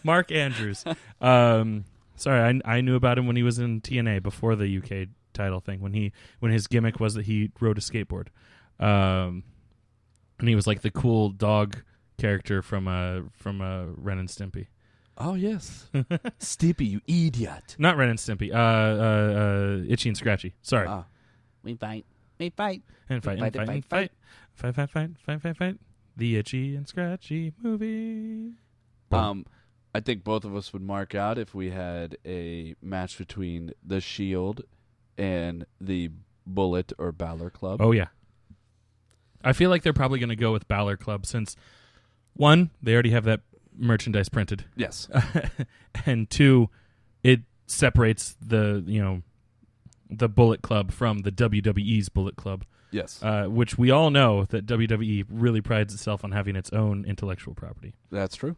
Mark Andrews. Sorry, I knew about him when he was in TNA before the UK title thing, when his gimmick was that he rode a skateboard. And he was the cool dog character from Ren and Stimpy. Oh, yes. Stimpy, you idiot. Not Ren and Stimpy. Itchy and Scratchy. Sorry. We fight. We fight. And fight. Fight. The Itchy and Scratchy movie. I think both of us would mark out if we had a match between the Shield and the Bullet or Balor Club. Oh, yeah. I feel like they're probably going to go with Balor Club since, one, they already have that merchandise printed. Yes. And two, it separates the Bullet Club from the WWE's Bullet Club. Yes. Which we all know that WWE really prides itself on having its own intellectual property. That's true.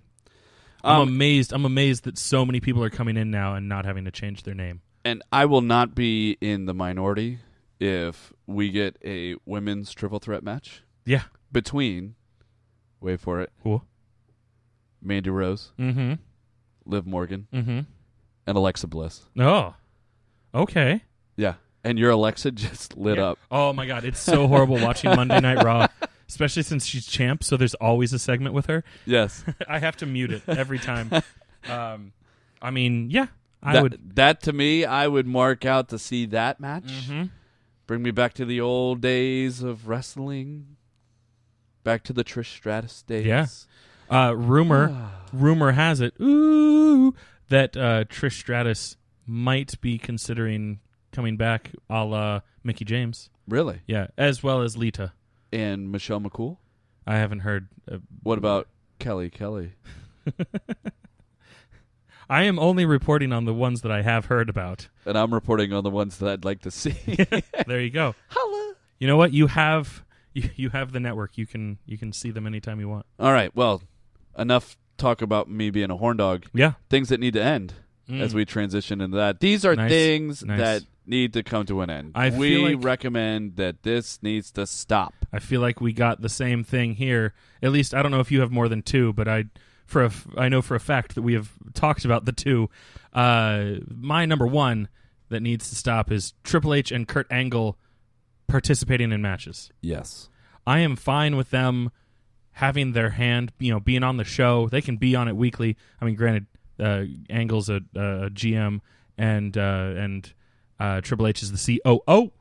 I'm amazed that so many people are coming in now and not having to change their name. And I will not be in the minority if we get a women's triple threat match. Yeah. Between, wait for it, cool, Mandy Rose, Liv Morgan, and Alexa Bliss. Oh, okay. Yeah. And your Alexa just lit up. Oh, my God. It's so horrible watching Monday Night Raw, especially since she's champ, so there's always a segment with her. Yes. I have to mute it every time. I mean, yeah, That, to me, I would mark out to see that match. Bring me back to the old days of wrestling. Back to the Trish Stratus days. Yeah. Rumor has it, that Trish Stratus might be considering coming back a la Mickie James. Really? Yeah, as well as Lita. And Michelle McCool? I haven't heard. What about Kelly? I am only reporting on the ones that I have heard about. And I'm reporting on the ones that I'd like to see. There you go. Holla. You know what? You have the network. You can see them anytime you want. All right. Well, enough talk about me being a horn dog. Yeah. Things that need to end as we transition into that. These are things that need to come to an end. We recommend that this needs to stop. I feel like we got the same thing here. At least I don't know if you have more than two, but I know for a fact that we have talked about the two. My number one that needs to stop is Triple H and Kurt Angle participating in matches. Yes. I am fine with them having their hand, being on the show. They can be on it weekly. I mean, granted, Angle's a GM and Triple H is the COO.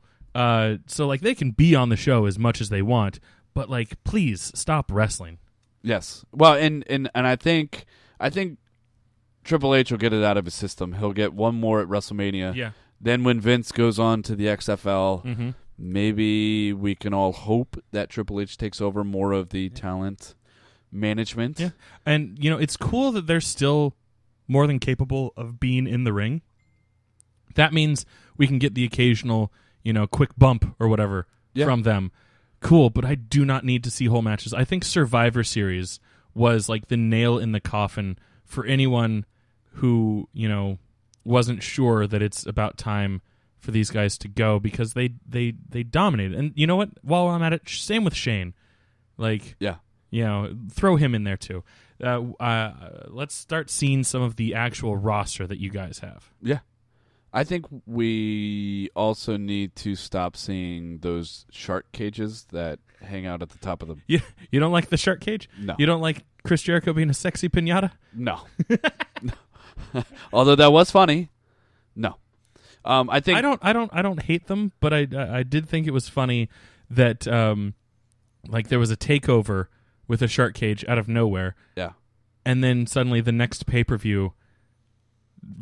So like they can be on the show as much as they want, but like please stop wrestling. Yes. Well, and I think Triple H will get it out of his system. He'll get one more at WrestleMania. Yeah. Then when Vince goes on to the XFL, maybe we can all hope that Triple H takes over more of the talent management. Yeah. And it's cool that they're still more than capable of being in the ring. That means we can get the occasional, quick bump or whatever from them. Cool, but I do not need to see whole matches. I think Survivor Series was like the nail in the coffin for anyone who, wasn't sure that it's about time for these guys to go because they dominated. And you know what? While I'm at it, same with Shane. Like, throw him in there too. Let's start seeing some of the actual roster that you guys have. Yeah. I think we also need to stop seeing those shark cages that hang out at the top of the... You don't like the shark cage? No. You don't like Chris Jericho being a sexy piñata? No. Although that was funny. No. I think... I don't hate them, but I did think it was funny that there was a takeover with a shark cage out of nowhere. Yeah. And then suddenly the next pay-per-view...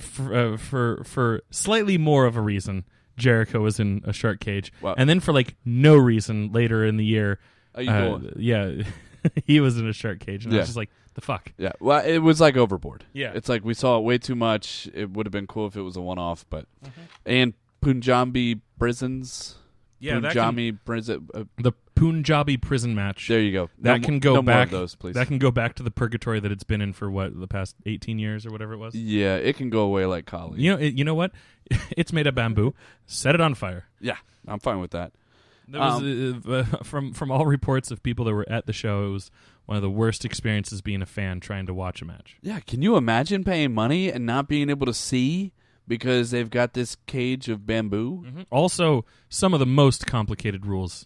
For slightly more of a reason, Jericho was in a shark cage, and then for no reason later in the year, he was in a shark cage, and I was just like, the fuck. Yeah, well, it was like overboard. Yeah, it's like we saw it way too much. It would have been cool if it was a one-off, but and Punjabi prisons. Yeah, the Punjabi prison match. There you go. That can go back. More of those, please. That can go back to the purgatory that it's been in for the past 18 years or whatever it was. Yeah, it can go away like Kali. You know what? It's made of bamboo. Set it on fire. Yeah, I'm fine with that. There was, from all reports of people that were at the show, it was one of the worst experiences being a fan trying to watch a match. Yeah, can you imagine paying money and not being able to see? Because they've got this cage of bamboo. Also, some of the most complicated rules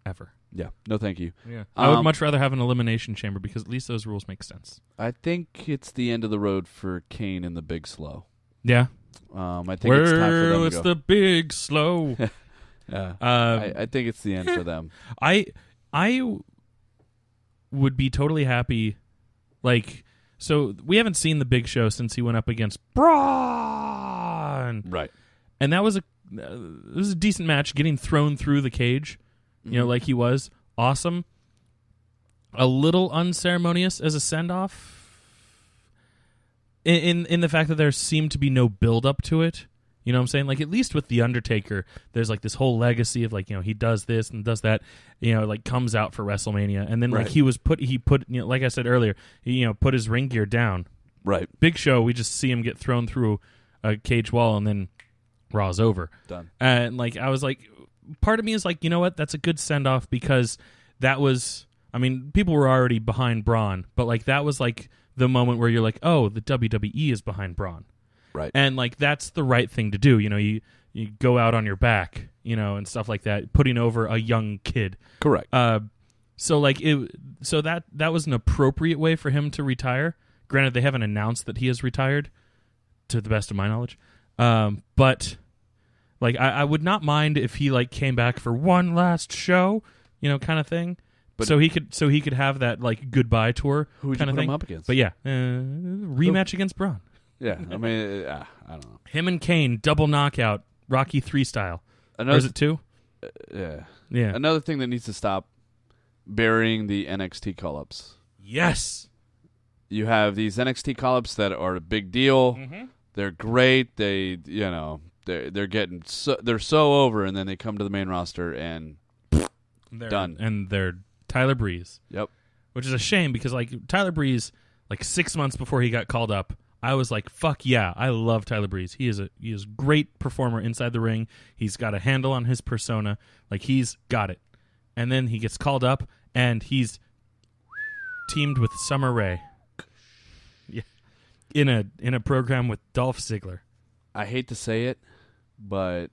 ever. Yeah. No, thank you. Yeah. I would much rather have an elimination chamber because at least those rules make sense. I think it's the end of the road for Kane and the Big Slow. Yeah. I think it's time for them to it's go. The Big Slow. Yeah. I think it's the end for them. I would be totally happy. So we haven't seen the Big Show since he went up against Braun. Right. And that was it was a decent match, getting thrown through the cage, like he was. Awesome. A little unceremonious as a send-off in the fact that there seemed to be no build-up to it. You know what I'm saying? At least with The Undertaker, there's this whole legacy of he does this and does that, comes out for WrestleMania. And then he put like I said earlier, he put his ring gear down. Right. Big Show, we just see him get thrown through a cage wall and then Raw's over. Done. And I was part of me is you know what? That's a good send off because that was, people were already behind Braun, but that was the moment where you're oh, the WWE is behind Braun. Right. And that's the right thing to do. You go out on your back, and stuff like that, putting over a young kid. Correct. So that was an appropriate way for him to retire. Granted, they haven't announced that he has retired, to the best of my knowledge. But I would not mind if he came back for one last show, kind of thing. But so he could have that goodbye tour kind of thing. Him up against? But yeah, rematch against Braun. Yeah, I don't know. Him and Kane, double knockout, Rocky 3 style. Or is it 2? Yeah. Yeah. Another thing that needs to stop, burying the NXT call-ups. Yes. You have these NXT call-ups that are a big deal. Mm-hmm. They're great. They're getting they're so over, and then they come to the main roster and done. And they're Tyler Breeze. Yep. Which is a shame because Tyler Breeze, like 6 months before he got called up, I was like, fuck yeah, I love Tyler Breeze. He is a great performer inside the ring. He's got a handle on his persona. Like, he's got it. And then he gets called up, and he's teamed with Summer Rae. Yeah. In a program with Dolph Ziggler. I hate to say it, but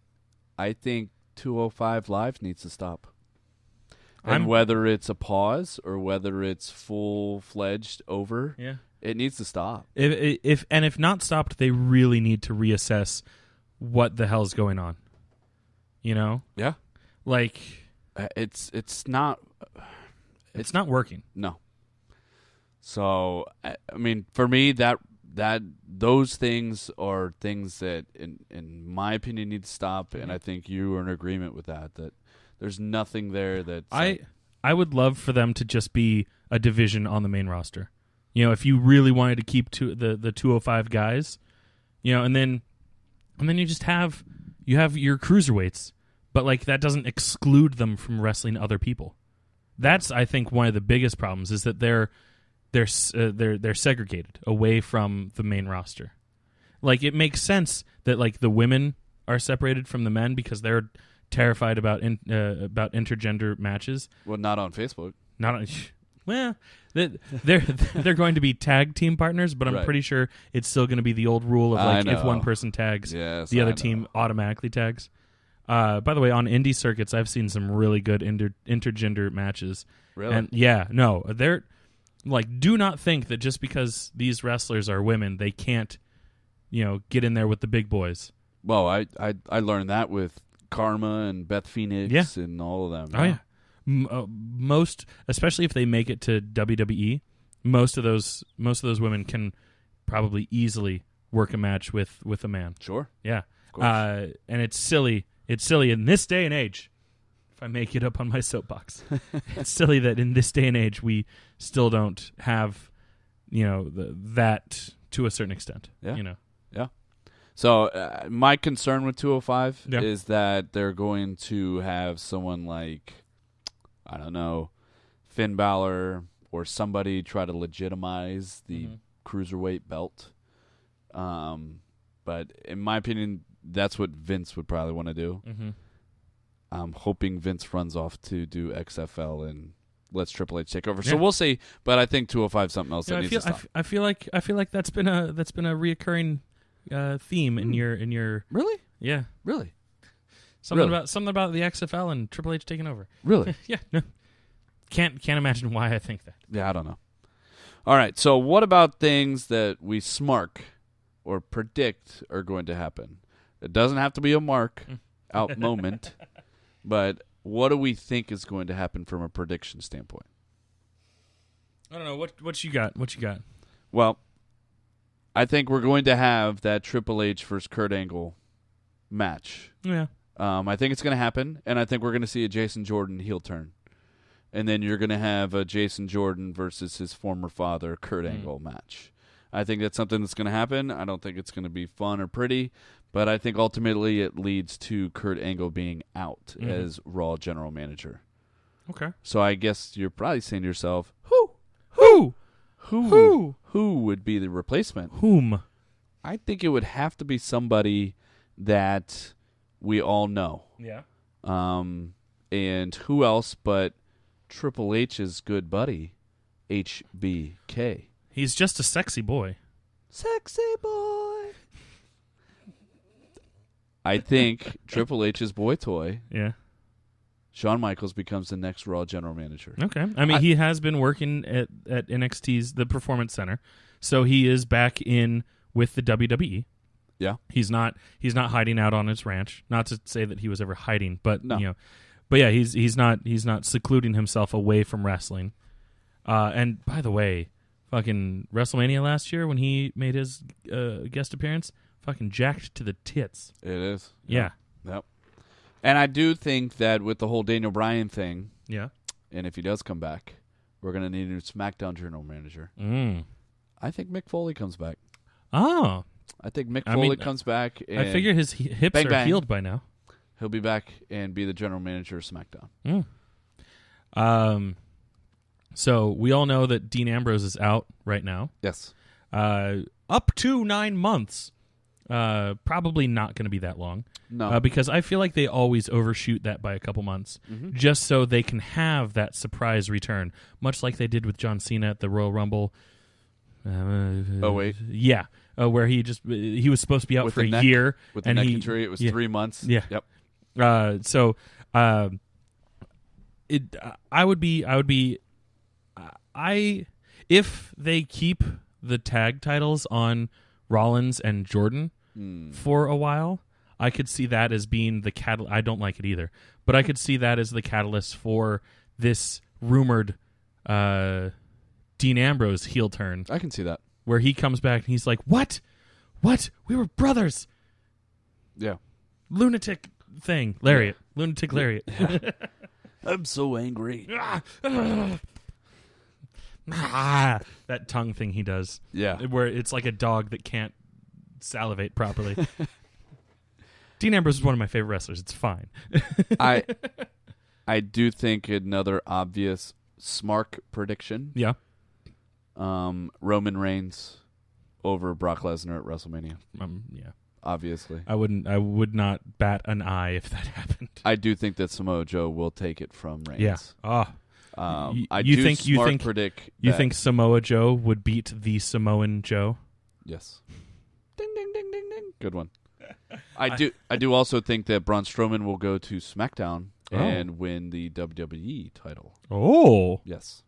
I think 205 Live needs to stop. And whether it's a pause or whether it's full-fledged over, it needs to stop. If not stopped, they really need to reassess what the hell's going on. You know? Yeah. Like it's not working. No. So I mean, for me, that those things are things that, in my opinion, need to stop, and I think you are in agreement with that. That there's nothing there that I would love for them to just be a division on the main roster. You know, if you really wanted to keep the 205 guys, you know, and then you just have your cruiserweights, but like that doesn't exclude them from wrestling other people. That's, I think, one of the biggest problems is that they're segregated away from the main roster. Like, it makes sense that like the women are separated from the men because they're terrified about intergender matches. Well, not on Facebook. Not on. Well, they're going to be tag team partners, but I'm pretty sure it's still going to be the old rule of like if one person tags, the other team automatically tags. By the way, on indie circuits, I've seen some really good intergender matches. Really? And they're like, do not think that just because these wrestlers are women, they can't, get in there with the big boys. Well, I learned that with Karma and Beth Phoenix and all of them. Oh yeah. Most, especially if they make it to WWE, most of those women can probably easily work a match with a man. Sure. Yeah. And it's silly. It's silly in this day and age. If I may get up on my soapbox, it's silly that in this day and age we still don't have, that to a certain extent. Yeah. Yeah. So my concern with 205 is that they're going to have someone like, I don't know, Finn Balor or somebody try to legitimize the cruiserweight belt. But in my opinion, that's what Vince would probably want to do. Mm-hmm. I'm hoping Vince runs off to do XFL and lets Triple H take over. So we'll see. But I think 205 is something else that needs to stop. I feel like that's been a reoccurring theme in your really really something about the XFL and Triple H taking over. Really? Yeah. No. Can't imagine why I think that. Yeah, I don't know. All right. So what about things that we smark or predict are going to happen? It doesn't have to be a mark out moment, but what do we think is going to happen from a prediction standpoint? I don't know. What you got? What you got? Well, I think we're going to have that Triple H versus Kurt Angle match. Yeah. I think it's going to happen, and I think we're going to see a Jason Jordan heel turn. And then you're going to have a Jason Jordan versus his former father, Kurt Angle match. I think that's something that's going to happen. I don't think it's going to be fun or pretty, but I think ultimately it leads to Kurt Angle being out as Raw general manager. Okay. So I guess you're probably saying to yourself, Who would be the replacement? Whom? I think it would have to be somebody that we all know. Yeah. And who else but Triple H's good buddy, HBK. He's just a sexy boy. Sexy boy. I think Triple H's boy toy, Shawn Michaels, becomes the next Raw general manager. Okay. I mean, he has been working at NXT's The Performance Center, so he is back in with the WWE. Yeah. He's not hiding out on his ranch. Not to say that he was ever hiding, but no. But yeah, he's not secluding himself away from wrestling. And by the way, fucking WrestleMania last year when he made his guest appearance, fucking jacked to the tits. It is. Yeah. Yep. And I do think that with the whole Daniel Bryan thing, and if he does come back, we're going to need a new SmackDown general manager. I think Mick Foley comes back. Oh. I think Mick Foley comes back. And I figure his hips are healed by now. He'll be back and be the general manager of SmackDown. So we all know that Dean Ambrose is out right now. Yes. Up to 9 months. Probably not going to be that long. No. Because I feel like they always overshoot that by a couple months, just so they can have that surprise return, much like they did with John Cena at the Royal Rumble. Oh, wait. Yeah. Where he was supposed to be out with for a neck, year. With the neck injury, it was 3 months. Yeah. Yep. If they keep the tag titles on Rollins and Jordan for a while, I could see that as being the catalyst. I don't like it either, but I could see that as the catalyst for this rumored Dean Ambrose heel turn. I can see that. Where he comes back and he's like, "What? What? We were brothers." Yeah. Lunatic thing. Lariat. Yeah. Lunatic lariat. Yeah. I'm so angry. That tongue thing he does. Yeah. Where it's like a dog that can't salivate properly. Dean Ambrose is one of my favorite wrestlers. It's fine. I do think another obvious smart prediction. Yeah. Roman Reigns over Brock Lesnar at WrestleMania. Yeah. Obviously. I would not bat an eye if that happened. I do think that Samoa Joe will take it from Reigns. Yeah. You think Samoa Joe would beat the Samoan Joe? Yes. Ding ding ding ding ding. Good one. I do also think that Braun Strowman will go to SmackDown and win the WWE title. Oh. Yes.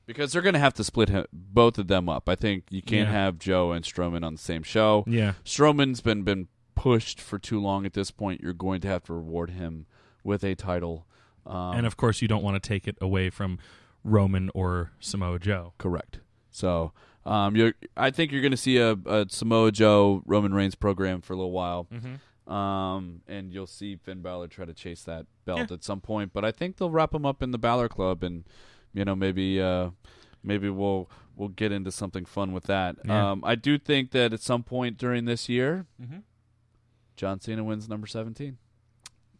Because they're going to have to split both of them up. I think you can't have Joe and Strowman on the same show. Yeah. Strowman's been pushed for too long at this point. You're going to have to reward him with a title. And, of course, you don't want to take it away from Roman or Samoa Joe. Correct. So I think you're going to see a Samoa Joe, Roman Reigns program for a little while. Mm-hmm. And you'll see Finn Balor try to chase that belt at some point. But I think they'll wrap him up in the Balor Club and, maybe we'll get into something fun with that. Yeah. I do think that at some point during this year, John Cena wins number 17.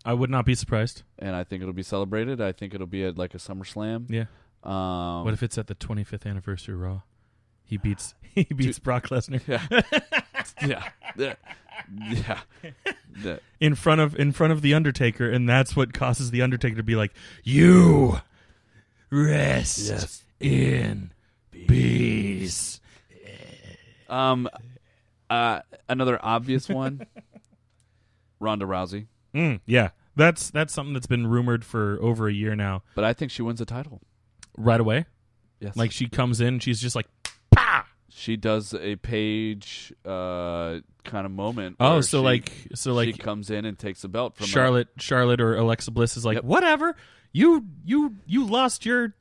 I would not be surprised. And I think it'll be celebrated. I think it'll be at like a SummerSlam. Yeah. What if it's at the 25th anniversary Raw? He beats Brock Lesnar. Yeah. In front of the Undertaker, and that's what causes the Undertaker to be like, "You rest in peace." Another obvious one, Ronda Rousey. Yeah, that's something that's been rumored for over a year now. But I think she wins the title right away. Yes, like she comes in, she's just like, "Pah!" She does a Paige kind of moment. Oh, she comes in and takes the belt from Charlotte or Alexa Bliss is like, "Whatever, you lost your."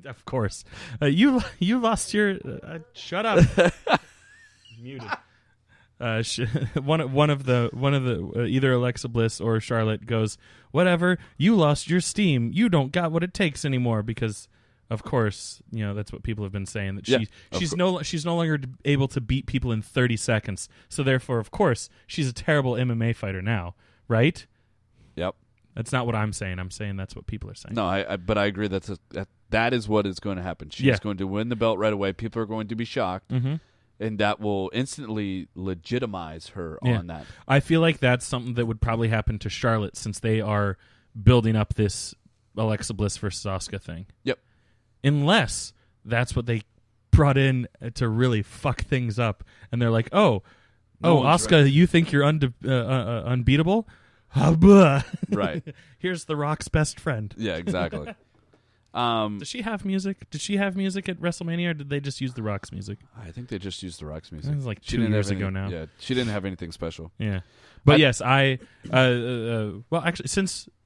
Of course, you lost your. Shut up. Muted. One of the either Alexa Bliss or Charlotte goes, "Whatever, you lost your steam. You don't got what it takes anymore." Because, of course, that's what people have been saying, that she's no longer able to beat people in 30 seconds. So therefore, of course, she's a terrible MMA fighter now, right? Yep. That's not what I'm saying. I'm saying that's what people are saying. No, but I agree that is what is going to happen. She's going to win the belt right away. People are going to be shocked. Mm-hmm. And that will instantly legitimize her on that. I feel like that's something that would probably happen to Charlotte, since they are building up this Alexa Bliss versus Asuka thing. Yep. Unless that's what they brought in to really fuck things up. And they're like, Asuka, ready. You think you're unbeatable? Right. Here's The Rock's best friend. Yeah, exactly. Does she have music? Did she have music at WrestleMania, or did they just use The Rock's music? I think they just used The Rock's music. It was like 2 years ago now. Yeah, she didn't have anything special. Yeah. But yes, well, actually,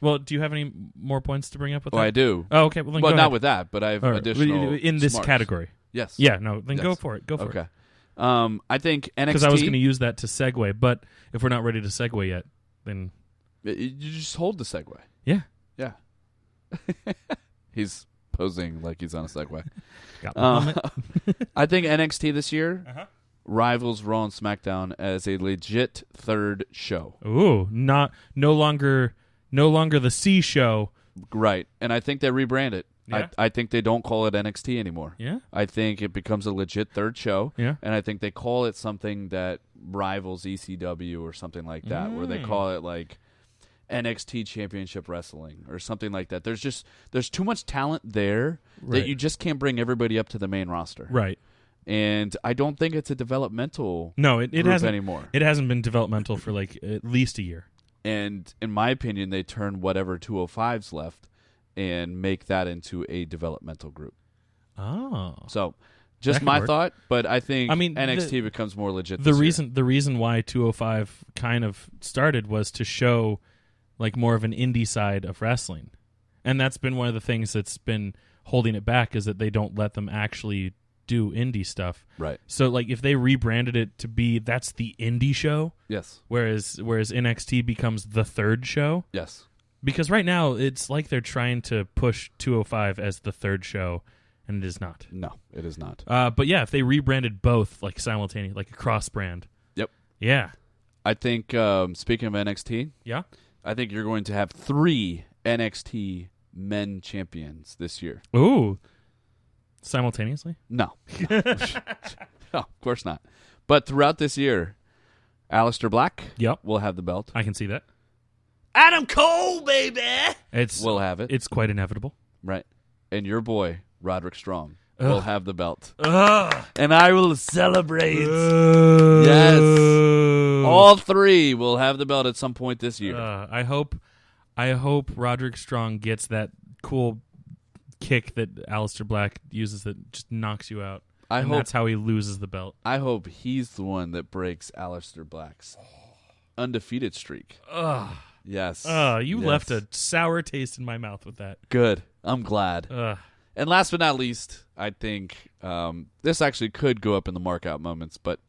do you have any more points to bring up with that? I do. Oh, okay. Well, then not ahead. with that, but I have additional in this smarts. category. Yes. Yeah, no, then go for it. Okay. I think NXT... Because I was going to use that to segue, but if we're not ready to segue yet, then... You just hold the segue. Yeah. Yeah. He's posing like he's on a segue. I think NXT this year rivals Raw and SmackDown as a legit third show. Ooh, no longer the C show. Right. And I think they rebrand it. Yeah. I think they don't call it NXT anymore. Yeah. I think it becomes a legit third show. Yeah. And I think they call it something that rivals ECW or something like that, where they call it like NXT Championship Wrestling or something like that. There's too much talent there that you just can't bring everybody up to the main roster. Right. And I don't think it's a developmental it group hasn't anymore. It hasn't been developmental for like at least a year. And in my opinion, they turn whatever 205's left and make that into a developmental group. Oh. So, just my thought, but I think NXT becomes more legit. The reason why 205 kind of started was to show like more of an indie side of wrestling. And that's been one of the things that's been holding it back, is that they don't let them actually do indie stuff. Right. So like if they rebranded it to be that's the indie show, yes. Whereas NXT becomes the third show. Yes. Because right now it's like they're trying to push 205 as the third show, and it is not. No, it is not. But yeah, if they rebranded both like simultaneously, like a cross brand. Yep. Yeah. I think speaking of NXT, yeah, I think you're going to have 3 NXT men champions this year. Ooh. Simultaneously? No. No, of course not. But throughout this year, Aleister Black will have the belt. I can see that. Adam Cole, baby! Will have it. It's quite inevitable. Right. And your boy, Roderick Strong, will have the belt. Ugh. And I will celebrate. Yes. All 3 will have the belt at some point this year. I hope Roderick Strong gets that cool kick that Aleister Black uses that just knocks you out. That's how he loses the belt. I hope he's the one that breaks Aleister Black's undefeated streak. Ugh. Yes. You left a sour taste in my mouth with that. Good. I'm glad. Ugh. And last but not least, I think this actually could go up in the mark out moments, but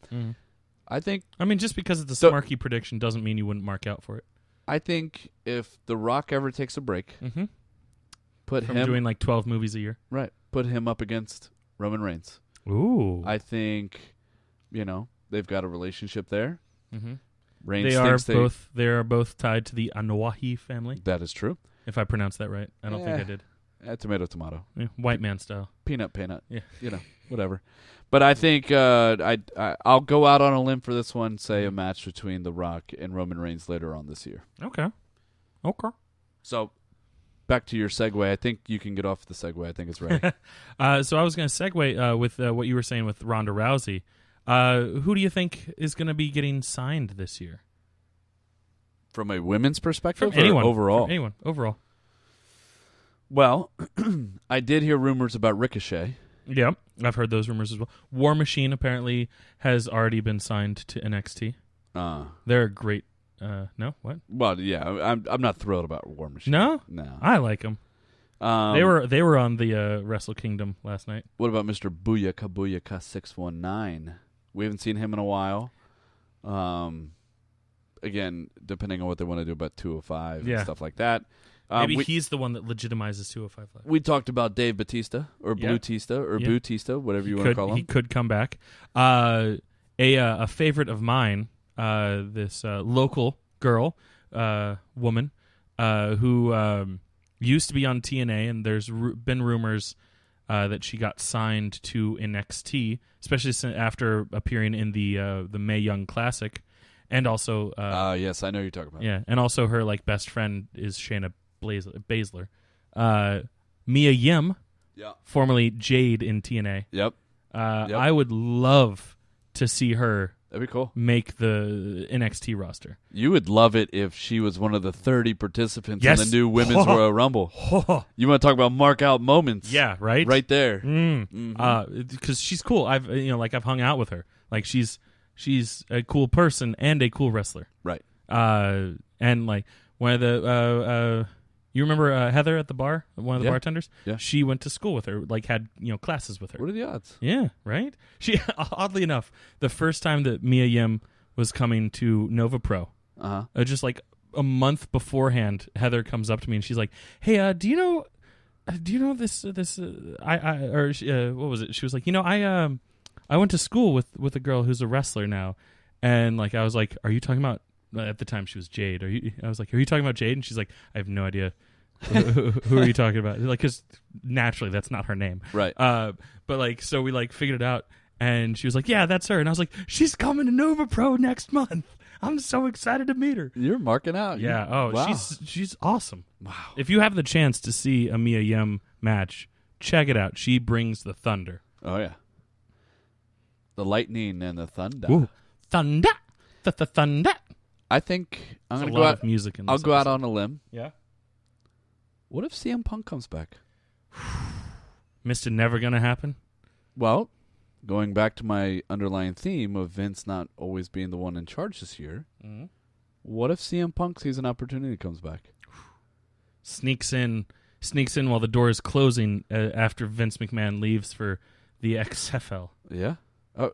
I think... I mean, just because it's a smarky prediction doesn't mean you wouldn't mark out for it. I think if The Rock ever takes a break, from doing like 12 movies a year. Right. Put him up against Roman Reigns. Ooh. I think, they've got a relationship there. Mm-hmm. Reigns they are both tied to the Anoa'i family. That is true. If I pronounced that right. I don't think I did. Tomato, tomato. Yeah, white man style. Peanut, peanut. Yeah. Whatever. But I think I'll go out on a limb for this one, say a match between The Rock and Roman Reigns later on this year. Okay. So, back to your segue. I think you can get off the segue. I think it's ready. So I was going to segue with what you were saying with Ronda Rousey. Who do you think is going to be getting signed this year? From a women's perspective? From anyone. Or overall? From anyone. Overall. Well, I did hear rumors about Ricochet. Yep, I've heard those rumors as well. War Machine apparently has already been signed to NXT. They're a great... no? What? Well, yeah, I'm not thrilled about War Machine. No? No. I like them. They were on the Wrestle Kingdom last night. What about Mr. Booyaka 619? We haven't seen him in a while. Again, depending on what they want to do about 205 and stuff like that. Maybe he's the one that legitimizes 205 Live. We talked about Dave Batista or Blutista or Bootista, whatever you want to call him. He could come back. A favorite of mine, this local girl, woman, who used to be on TNA, and there's been rumors that she got signed to NXT, especially after appearing in the Mae Young Classic, and also yes, I know you're talking about. Yeah, and also her best friend is Shayna Baszler. Mia Yim, formerly Jade in TNA. Yep. I would love to see her. That'd be cool. Make the NXT roster. You would love it if she was one of the 30 participants in the new Women's Royal Rumble. You want to talk about mark out moments? Yeah, right. Right there. Because she's cool. I've hung out with her. Like she's a cool person and a cool wrestler. Right. And like one of the you remember Heather at the bar, one of the bartenders? Yeah. She went to school with her, had classes with her. What are the odds? Yeah, right? She oddly enough, the first time that Mia Yim was coming to Nova Pro, just like a month beforehand, Heather comes up to me and she's like, "Hey, do you know this what was it? She was like, I went to school with a girl who's a wrestler now." And I was like, "Are you talking about?" At the time, she was Jade. I was like, "Are you talking about Jade?" And she's like, "I have no idea." Who are you talking about? Like, because naturally that's not her name. Right. But like, so we like figured it out, and she was like, yeah, that's her. And I was like, she's coming to Nova Pro next month. I'm so excited to meet her. You're marking out. Yeah. Oh, wow. she's awesome. Wow. If you have the chance to see a Mia Yim match, check it out. She brings the thunder. Oh, yeah. The lightning and the thunder. Ooh. Thunder. Thunder. I think I'm going to go go out. Music in this I'll go out episode. on a limb. Yeah. What if CM Punk comes back? Mr. Never Gonna Happen? Well, going back to my underlying theme of Vince not always being the one in charge this year, what if CM Punk sees an opportunity comes back? Sneaks in while the door is closing after Vince McMahon leaves for the XFL. Yeah. Oh,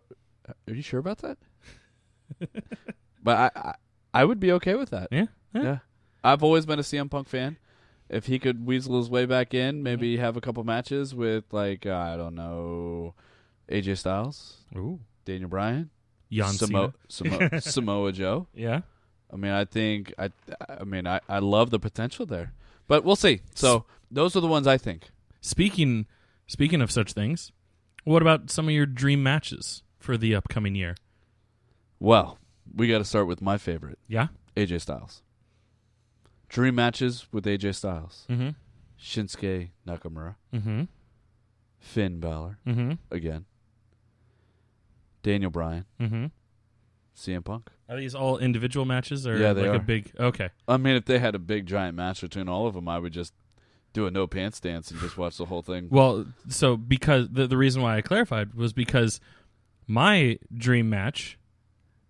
are you sure about that? But I would be okay with that. Yeah. I've always been a CM Punk fan. If he could weasel his way back in, maybe have a couple matches with, like, I don't know, AJ Styles, Daniel Bryan, John Cena. Samoa Joe. Yeah. I mean, I love the potential there. But we'll see. So those are the ones I think. Speaking of such things, what about some of your dream matches for the upcoming year? Well, we got to start with my favorite. Yeah? AJ Styles. Dream matches with AJ Styles. Mm-hmm. Shinsuke Nakamura. Mm-hmm. Finn Balor. Mm-hmm. Again. Daniel Bryan. Mm-hmm. CM Punk. Are these all individual matches or Yeah, they like are. a big... Okay. I mean, if they had a big giant match between all of them, I would just do a no pants dance and just watch the whole thing. Well, so because the reason why I clarified was because my dream match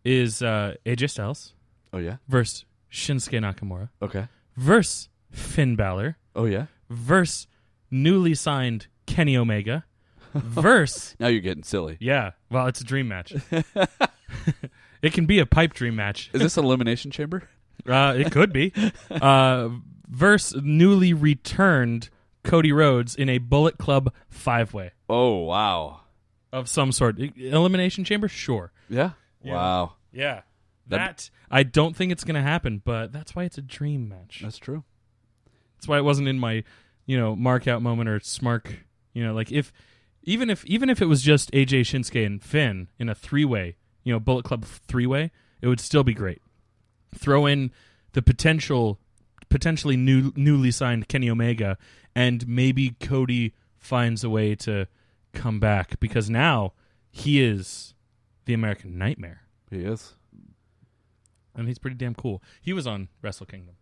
is AJ Styles Oh, yeah? versus Shinsuke Nakamura Okay. versus Finn Balor Oh, yeah? versus newly signed Kenny Omega versus... Now you're getting silly. Yeah, well, it's a dream match. It can be a pipe dream match. Is this Elimination Chamber? It could be. Versus newly returned Cody Rhodes in a Bullet Club 5-way Oh, wow. of some sort. Elimination Chamber? Sure. Yeah? Yeah. Wow. Yeah. That I don't think it's going to happen, but that's why it's a dream match. That's true. That's why it wasn't in my, mark out moment or smark, like even if it was just AJ, Shinsuke, and Finn in a 3-way, Bullet Club 3-way, it would still be great. Throw in the potentially newly signed Kenny Omega, and maybe Cody finds a way to come back because now he is the American Nightmare. He is. And he's pretty damn cool. He was on Wrestle Kingdom.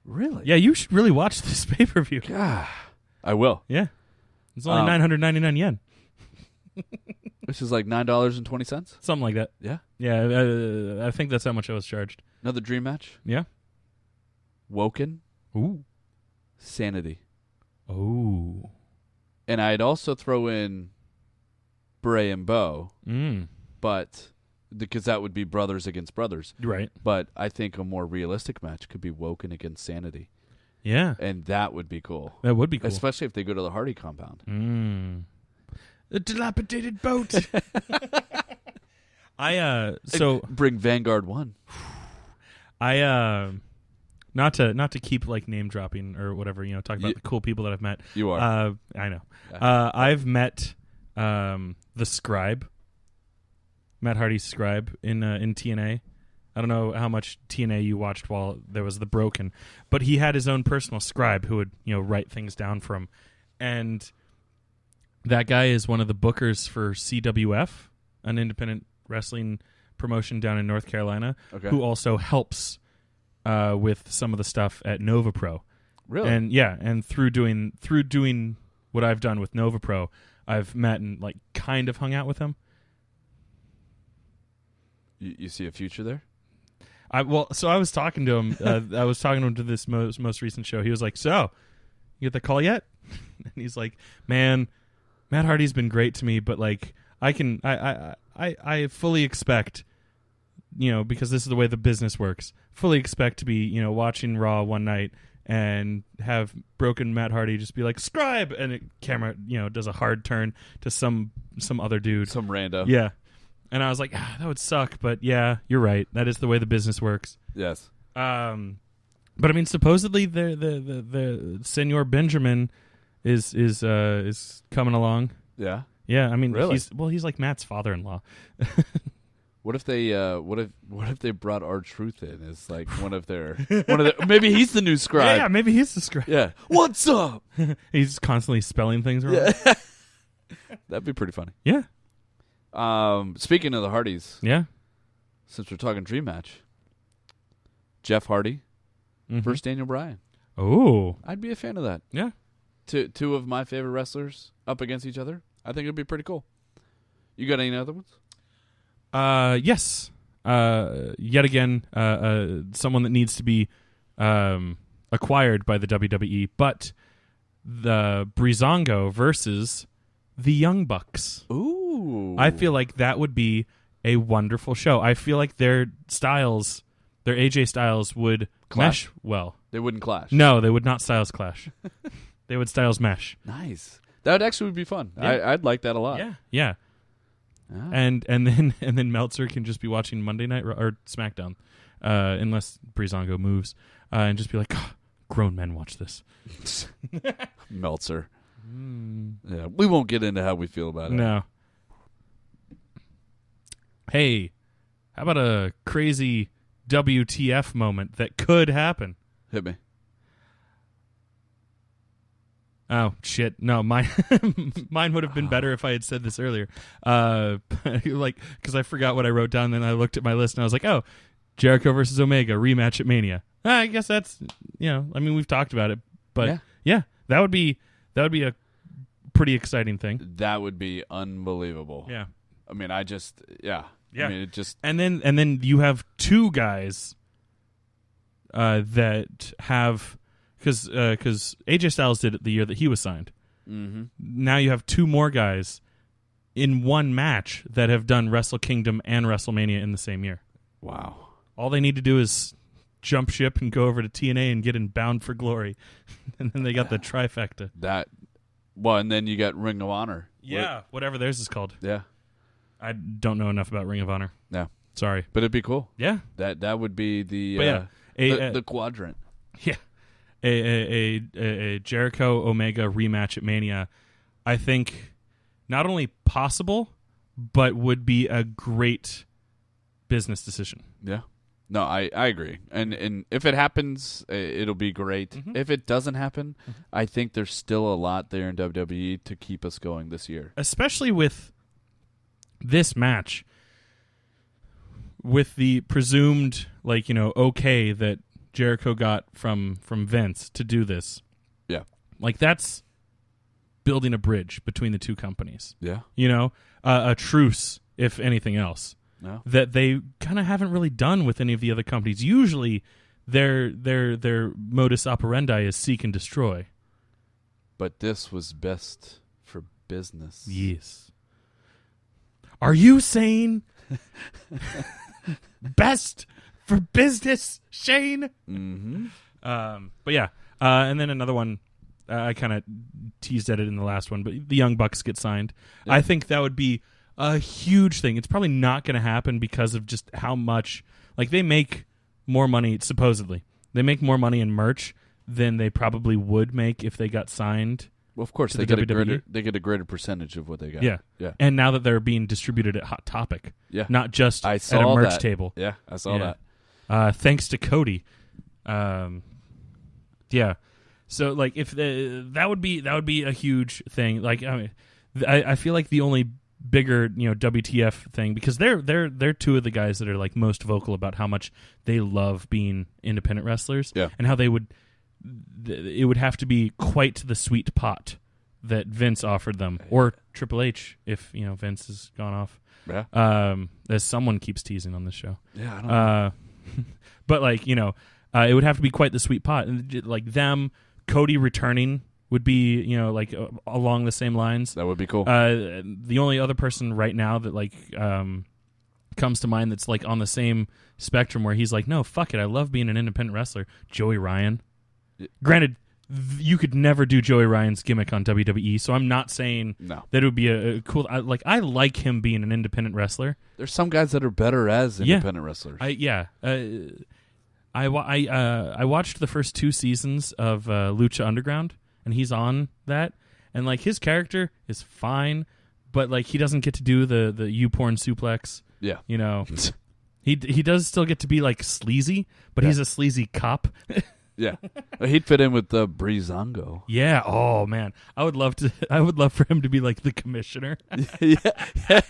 Really? Yeah, you should really watch this pay-per-view. God. I will. Yeah. It's only 999 yen. Which is like $9.20? Something like that. Yeah. Yeah, I think that's how much I was charged. Another dream match? Yeah. Woken. Ooh. Sanity. Oh. And I'd also throw in Bray and Bo, but because that would be brothers against brothers. Right. But I think a more realistic match could be Woken against Sanity. Yeah. And that would be cool. That would be cool. Especially if they go to the Hardy compound. A dilapidated boat. Bring Vanguard 1. Not to keep like name dropping or whatever, talk about the cool people that I've met. You are. I know. I've met the Scribe, Matt Hardy's Scribe in TNA. I don't know how much TNA you watched while there was the Broken, but he had his own personal scribe who would write things down for him, and that guy is one of the bookers for CWF, an independent wrestling promotion down in North Carolina, who also helps with some of the stuff at Nova Pro. Really? And through doing what I've done with Nova Pro, I've met and like kind of hung out with him. You see a future there? So I was talking to him. I was talking to him to this most recent show. He was like, "So, you get the call yet?" And he's like, "Man, Matt Hardy's been great to me, but like I fully expect, because this is the way the business works. Fully expect to be, watching Raw one night and have broken Matt Hardy just be like, Scribe, and camera, does a hard turn to some other dude, some rando. Yeah." And I was like, that would suck, but yeah, you're right. That is the way the business works. Yes. But I mean, supposedly the Senor Benjamin is coming along. Yeah. Yeah, I mean, Really? he's like Matt's father-in-law. What if they what if they brought R-Truth in as like one of their maybe he's the new scribe. Yeah, maybe he's the scribe. Yeah. What's up? He's constantly spelling things wrong. Yeah. That'd be pretty funny. Yeah. Speaking of the Hardys, Yeah. since we're talking dream match, Jeff Hardy versus Daniel Bryan. Oh. I'd be a fan of that. Yeah. Two of my favorite wrestlers up against each other. I think it'd be pretty cool. You got any other ones? Yes. Yet again, someone that needs to be acquired by the WWE, but the Breezango versus the Young Bucks. Ooh. I feel like that would be a wonderful show. I feel like their AJ styles would Clash? mesh well. They wouldn't clash. No, they would not styles clash. They would styles mesh. Nice. That would actually be fun. Yeah. I'd like that a lot. Yeah. Ah. And then Meltzer can just be watching Monday Night or SmackDown, unless Breezango moves, and just be like, oh, grown men watch this. Meltzer. Yeah, we won't get into how we feel about it. No. Hey, how about a crazy WTF moment that could happen? Hit me. Oh shit! No, mine would have been better if I had said this earlier. Like, because I forgot what I wrote down. Then I looked at my list and I was like, "Oh, Jericho versus Omega rematch at Mania." I guess that's I mean, we've talked about it, but yeah, that would be a pretty exciting thing. That would be unbelievable. Yeah, I mean, I mean, it just and then you have two guys that have. Because AJ Styles did it the year that he was signed. Mm-hmm. Now you have two more guys in one match that have done Wrestle Kingdom and WrestleMania in the same year. Wow. All they need to do is jump ship and go over to TNA and get in Bound for Glory. And then they got the trifecta. And then you got Ring of Honor. Yeah, whatever theirs is called. Yeah. I don't know enough about Ring of Honor. No. Sorry. But it'd be cool. Yeah. That would be the the quadrant. Yeah. A Jericho Omega rematch at Mania, I think, not only possible, but would be a great business decision. Yeah. No, I agree. And if it happens, it'll be great. Mm-hmm. If it doesn't happen, I think there's still a lot there in WWE to keep us going this year. Especially with this match, with the presumed, okay that Jericho got from Vince to do this. Yeah. Like, that's building a bridge between the two companies. Yeah. A truce, if anything else. No. That they kind of haven't really done with any of the other companies. Usually their modus operandi is seek and destroy. But this was best for business. Yes. Are you saying best for business, Shane? Mm-hmm. But yeah, and then another one. I kind of teased at it in the last one, but the Young Bucks get signed. Yeah. I think that would be a huge thing. It's probably not going to happen because of just how much, they make more money, supposedly. They make more money in merch than they probably would make if they got signed. Well, of course, they get a greater percentage of what they got. Yeah. And now that they're being distributed at Hot Topic, not just at a merch table. Yeah, I saw that. Thanks to Cody. Yeah. So if that would be a huge thing. I feel like the only bigger WTF thing, because they're two of the guys that are most vocal about how much they love being independent wrestlers, and how it would have to be quite the sweet pot that Vince offered them, or Triple H if Vince has gone off. Yeah. As someone keeps teasing on this show. Yeah. I don't know. But it would have to be quite the sweet pot, and them. Cody returning would be, along the same lines. That would be cool. The only other person right now that comes to mind that's on the same spectrum where he's no, fuck it, I love being an independent wrestler. Joey Ryan. Granted, you could never do Joey Ryan's gimmick on WWE, so I'm not saying that it would be a cool. I like him being an independent wrestler. There's some guys that are better as independent wrestlers. I watched the first 2 seasons of Lucha Underground, and he's on that, and like his character is fine, but like he doesn't get to do the U-porn suplex. Yeah, you know, he does still get to be like sleazy, but he's a sleazy cop. Yeah, he'd fit in with the Breezango. Yeah. Oh man, I would love for him to be like the commissioner. Yeah.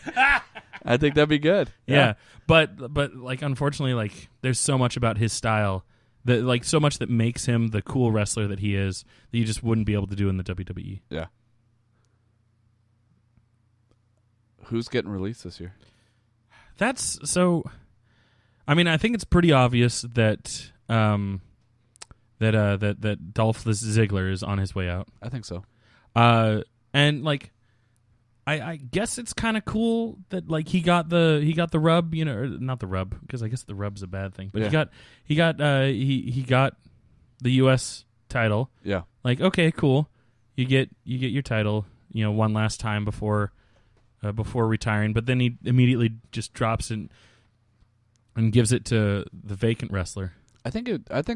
I think that'd be good. Yeah. But like unfortunately, like there's so much about his style that like so much that makes him the cool wrestler that he is that you just wouldn't be able to do in the WWE. Yeah. Who's getting released this year? That's so. I mean, I think it's pretty obvious that that Dolph Ziggler is on his way out. I think so. And like, I guess it's kind of cool that like he got the rub, you know, or not the rub, because I guess the rub's a bad thing, but he got the U.S. title. Yeah. Like, okay, cool. You get your title, you know, one last time before retiring, but then he immediately just drops it and gives it to the vacant wrestler. I think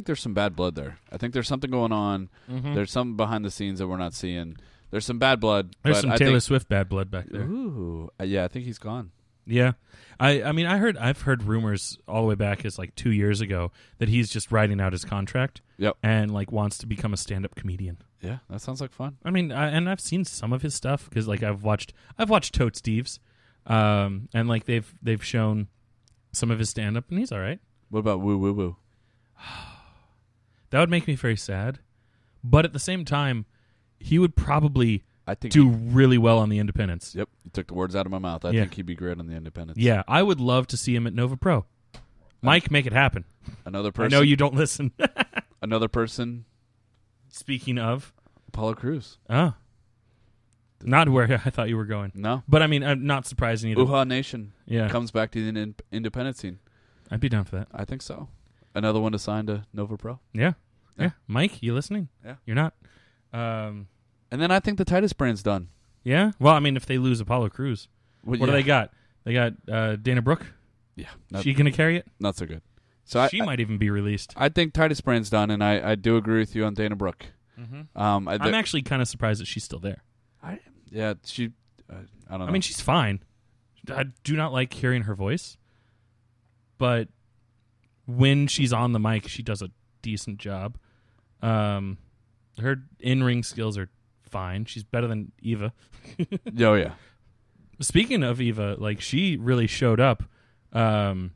there's some bad blood there. I think there's something going on. Mm-hmm. There's There's something behind the scenes that we're not seeing. There's some bad blood. some but Taylor Swift bad blood back there. Ooh, yeah, I think he's gone. Yeah, I mean, I've heard rumors all the way back as like 2 years ago that he's just writing out his contract. Yep. And like wants to become a stand-up comedian. Yeah, that sounds like fun. I mean, and I've seen some of his stuff because like I've watched Toad Steve's, and like they've shown some of his stand-up, and he's all right. What about Woo Woo Woo? That would make me very sad, but at the same time, he would probably I think do really well on the independents. Yep, you took the words out of my mouth. I think he'd be great on the independents. Yeah, I would love to see him at Nova Pro. Mike, make it happen. Another person. I know you don't listen. Another person. Speaking of Apollo Crews. Oh. Not where I thought you were going. No. But I mean, I'm not surprising either. Uha Nation Yeah. comes back to the independent scene. I'd be down for that. I think so. Another one to sign to Nova Pro. Yeah. Mike, you listening? Yeah. You're not? And then I think the Titus brand's done. Yeah? Well, I mean, if they lose Apollo Crews, what do they got? They got Dana Brooke? Yeah. She going to carry it? Not so good. So she might even be released. I think Titus brand's done, and I do agree with you on Dana Brooke. Mm-hmm. I'm actually kind of surprised that she's still there. I don't know. I mean, she's fine. I do not like hearing her voice, but when she's on the mic, she does a decent job. Her in-ring skills are fine. She's better than Eva. Oh, yeah. Speaking of Eva, like she really showed up on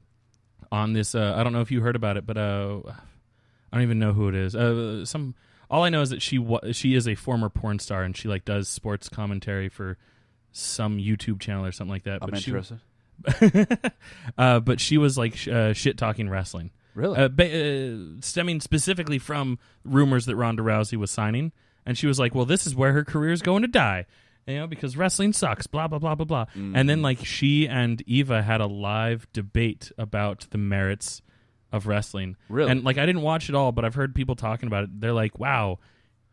this. I don't know if you heard about it, but I don't even know who it is. All I know is that she is a former porn star, and she like does sports commentary for some YouTube channel or something like that. I'm interested. But she was like shit talking wrestling. Really? Stemming specifically from rumors that Ronda Rousey was signing, and she was like, "Well, this is where her career is going to die, you know, because wrestling sucks." Blah blah blah blah blah. Mm-hmm. And then like she and Eva had a live debate about the merits of wrestling. Really? And like I didn't watch it all, but I've heard people talking about it. They're like, "Wow,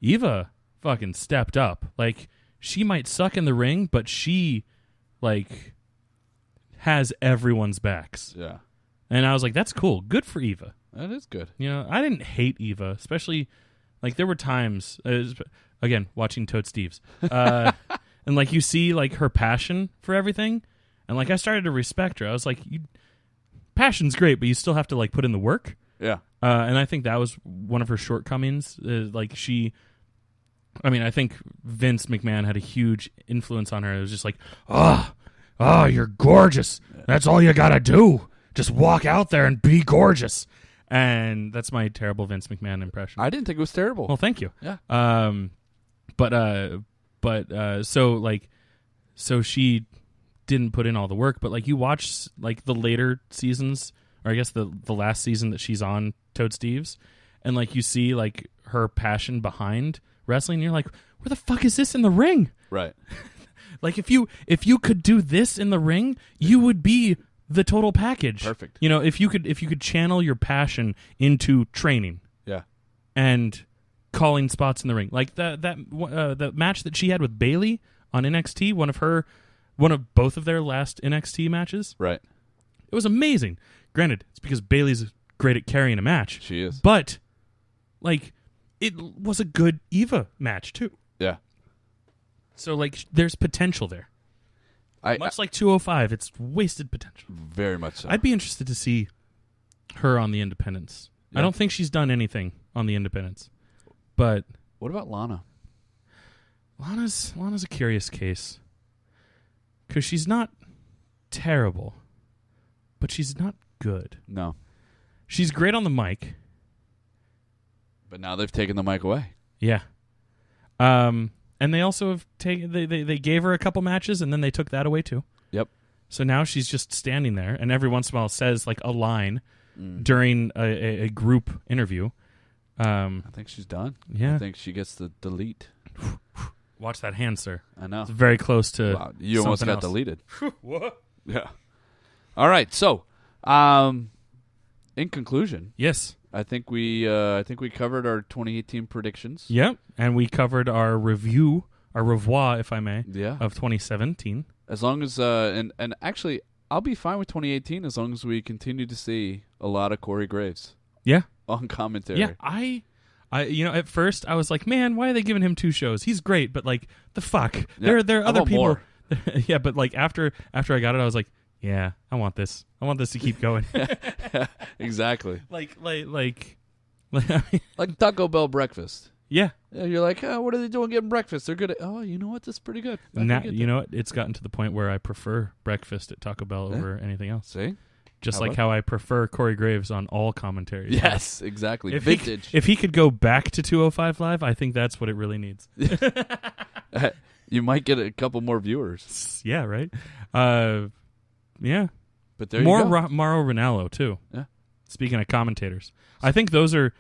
Eva fucking stepped up. Like she might suck in the ring, but she like has everyone's backs." Yeah. And I was like, that's cool. Good for Eva. That is good. You know, I didn't hate Eva, especially, like, there were times, again, watching Toad Steve's, and, like, you see, like, her passion for everything, and, like, I started to respect her. I was like, passion's great, but you still have to, like, put in the work. Yeah. And I think that was one of her shortcomings. I think Vince McMahon had a huge influence on her. It was just like, oh, you're gorgeous. That's all you gotta do. Just walk out there and be gorgeous. And that's my terrible Vince McMahon impression. I didn't think it was terrible. Well, thank you. Yeah. So she didn't put in all the work, but like you watch like the later seasons, or I guess the last season that she's on Toad Steve's, and like you see like her passion behind wrestling, and you're like, where the fuck is this in the ring? Right. Like if you could do this in the ring, you would be the total package. Perfect. You know, if you could channel your passion into training. Yeah. And calling spots in the ring. Like the match that she had with Bayley on NXT, one of both of their last NXT matches. Right. It was amazing. Granted, it's because Bayley's great at carrying a match. She is. But, like, it was a good Eva match, too. Yeah. So, like, there's potential there. Much like 205, it's wasted potential. Very much so. I'd be interested to see her on the independents. Yeah. I don't think she's done anything on the independents. But what about Lana? Lana's a curious case. Because she's not terrible, but she's not good. No. She's great on the mic. But now they've taken the mic away. Yeah. And they also have taken they gave her a couple matches and then they took that away too. Yep. So now she's just standing there and every once in a while says like a line during a group interview. I think she's done. Yeah. I think she gets the delete. Watch that hand, sir. I know. It's very close to wow. You almost got else. deleted. What? Yeah. All right. So, in conclusion, yes. I think we covered our 2018 predictions. Yep. And we covered our review, our revoir, if I may, of 2017. As long as and actually, I'll be fine with 2018 as long as we continue to see a lot of Corey Graves. Yeah. On commentary. Yeah. I at first I was like, man, why are they giving him 2 shows? He's great, but like the fuck. Yeah. There are other people. More. Yeah, but like after I got it, I was like, yeah, I want this. I want this to keep going. Exactly. like Taco Bell breakfast. Yeah. Yeah, you're like, oh, what are they doing getting breakfast? They're good at, oh, you know what? This is pretty good. Now, you know what? It's gotten to the point where I prefer breakfast at Taco Bell over anything else. See? Just how I prefer Corey Graves on all commentaries. Yes, exactly. Vintage. If he could go back to 205 Live, I think that's what it really needs. You might get a couple more viewers. Yeah, right? Yeah. But there more you go. Mauro Ranallo, too. Yeah. Speaking of commentators. I think those are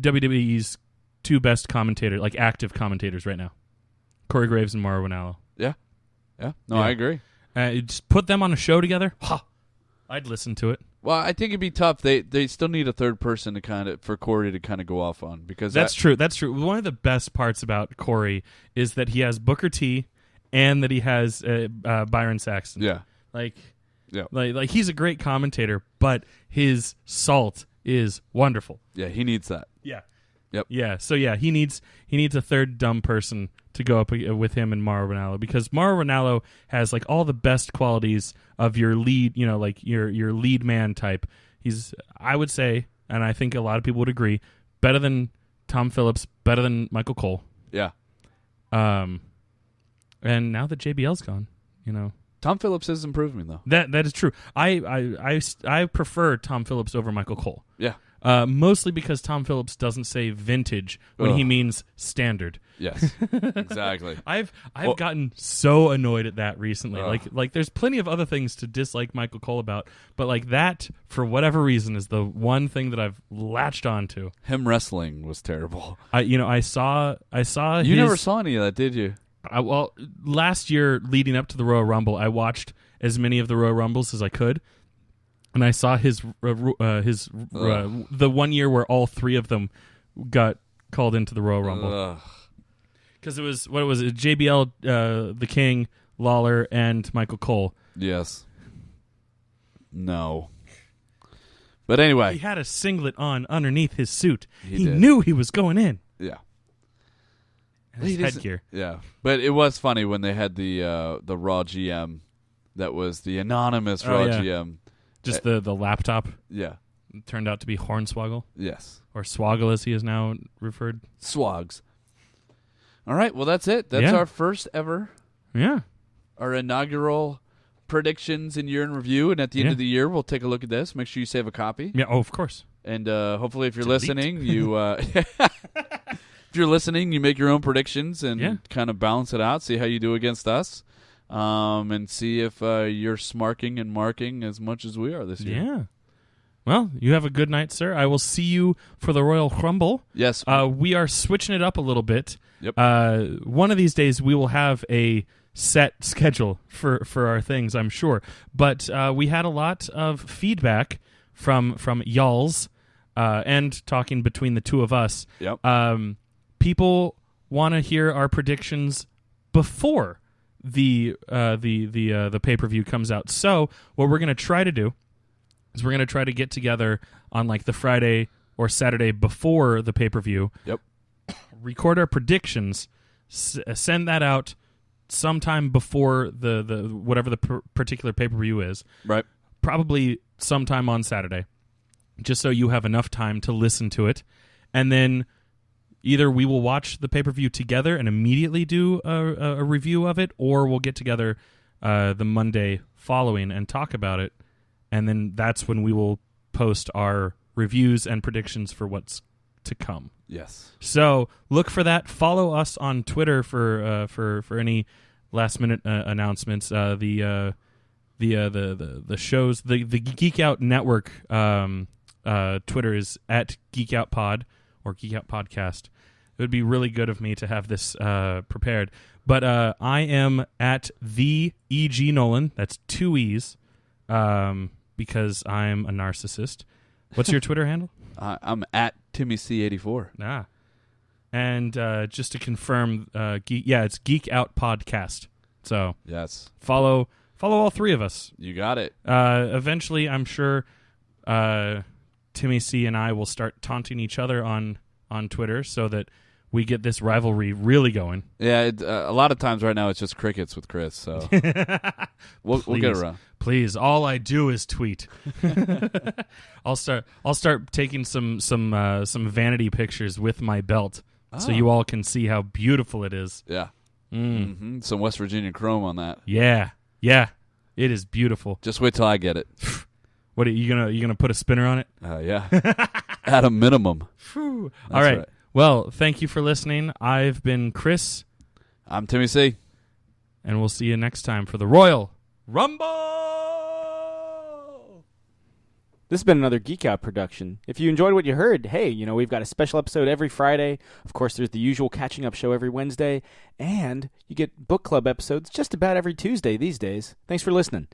WWE's 2 best commentators, like active commentators right now. Corey Graves and Mauro Ranallo. Yeah. Yeah. No, I agree. Just put them on a show together. I'd listen to it. Well, I think it'd be tough. They still need a third person for Corey to kind of go off on because that's true. That's true. One of the best parts about Corey is that he has Booker T, and that he has Byron Saxton. Yeah, like he's a great commentator, but his salt is wonderful. Yeah, he needs that. Yeah. Yep. Yeah. So yeah, he needs a third dumb person to go up with him and Mauro Ranallo, because Mauro Ranallo has like all the best qualities of your lead, like your lead man type. He's, I would say, and I think a lot of people would agree, better than Tom Phillips, better than Michael Cole. Yeah. And now that JBL's gone, Tom Phillips is improving though. That is true. I prefer Tom Phillips over Michael Cole. Yeah. Mostly because Tom Phillips doesn't say vintage when he means standard. Yes, exactly. I've gotten so annoyed at that recently. Like there's plenty of other things to dislike Michael Cole about, but like that, for whatever reason, is the one thing that I've latched onto. Him wrestling was terrible. I saw. You never saw any of that, did you? Well, last year leading up to the Royal Rumble, I watched as many of the Royal Rumbles as I could. And I saw the 1 year where all 3 of them got called into the Royal Rumble. Because it was JBL, the King, Lawler, and Michael Cole. Yes. No. But anyway, he had a singlet on underneath his suit. He did. knew he was going in. Yeah. And his headgear. Yeah, but it was funny when they had the Raw GM, that was the anonymous Raw GM. Just the laptop. Yeah. It turned out to be Hornswoggle. Yes. Or Swoggle, as he is now referred. Swogs. All right, well, that's it. That's our first ever. Yeah. Our inaugural predictions and year in review. And at the end of the year, we'll take a look at this. Make sure you save a copy. Yeah, of course. And hopefully if you're listening, you... if you're listening, you make your own predictions and kind of balance it out, see how you do against us. And see if you're smarking and marking as much as we are this year. Yeah. Well, you have a good night, sir. I will see you for the Royal Rumble. Yes. We are switching it up a little bit. Yep. One of these days we will have a set schedule for our things, I'm sure. But we had a lot of feedback from y'alls and talking between the two of us. Yep. People want to hear our predictions before the pay-per-view comes out. So what we're going to try to do is we're going to try to get together on like the Friday or Saturday before the pay-per-view. Yep. Record our predictions, send that out sometime before the whatever the particular pay-per-view is. Right. Probably sometime on Saturday, just so you have enough time to listen to it. And then either we will watch the pay-per-view together and immediately do a review of it, or we'll get together the Monday following and talk about it. And then that's when we will post our reviews and predictions for what's to come. Yes. So look for that. Follow us on Twitter for any last minute announcements. The shows, the Geek Out Network Twitter is at Geek Out Pod or Geek Out Podcast. It would be really good of me to have this prepared. But I am at the E.G. Nolan. That's 2 E's because I'm a narcissist. What's your Twitter handle? I'm at Timmy C 84. Ah. And just to confirm, it's Geek Out Podcast. So yes, follow all 3 of us. You got it. Eventually, I'm sure Timmy C and I will start taunting each other on Twitter so that we get this rivalry really going. Yeah, a lot of times right now it's just crickets with Chris, so we'll get around. Please, all I do is tweet. I'll start taking some vanity pictures with my belt, so you all can see how beautiful it is. Yeah, some West Virginia chrome on that. Yeah, it is beautiful. Just wait till I get it. What are you gonna put a spinner on it? Yeah, at a minimum. All right. Well, thank you for listening. I've been Chris. I'm Timmy C. And we'll see you next time for the Royal Rumble! This has been another Geek Out production. If you enjoyed what you heard, hey, we've got a special episode every Friday. Of course, there's the usual catching up show every Wednesday. And you get book club episodes just about every Tuesday these days. Thanks for listening.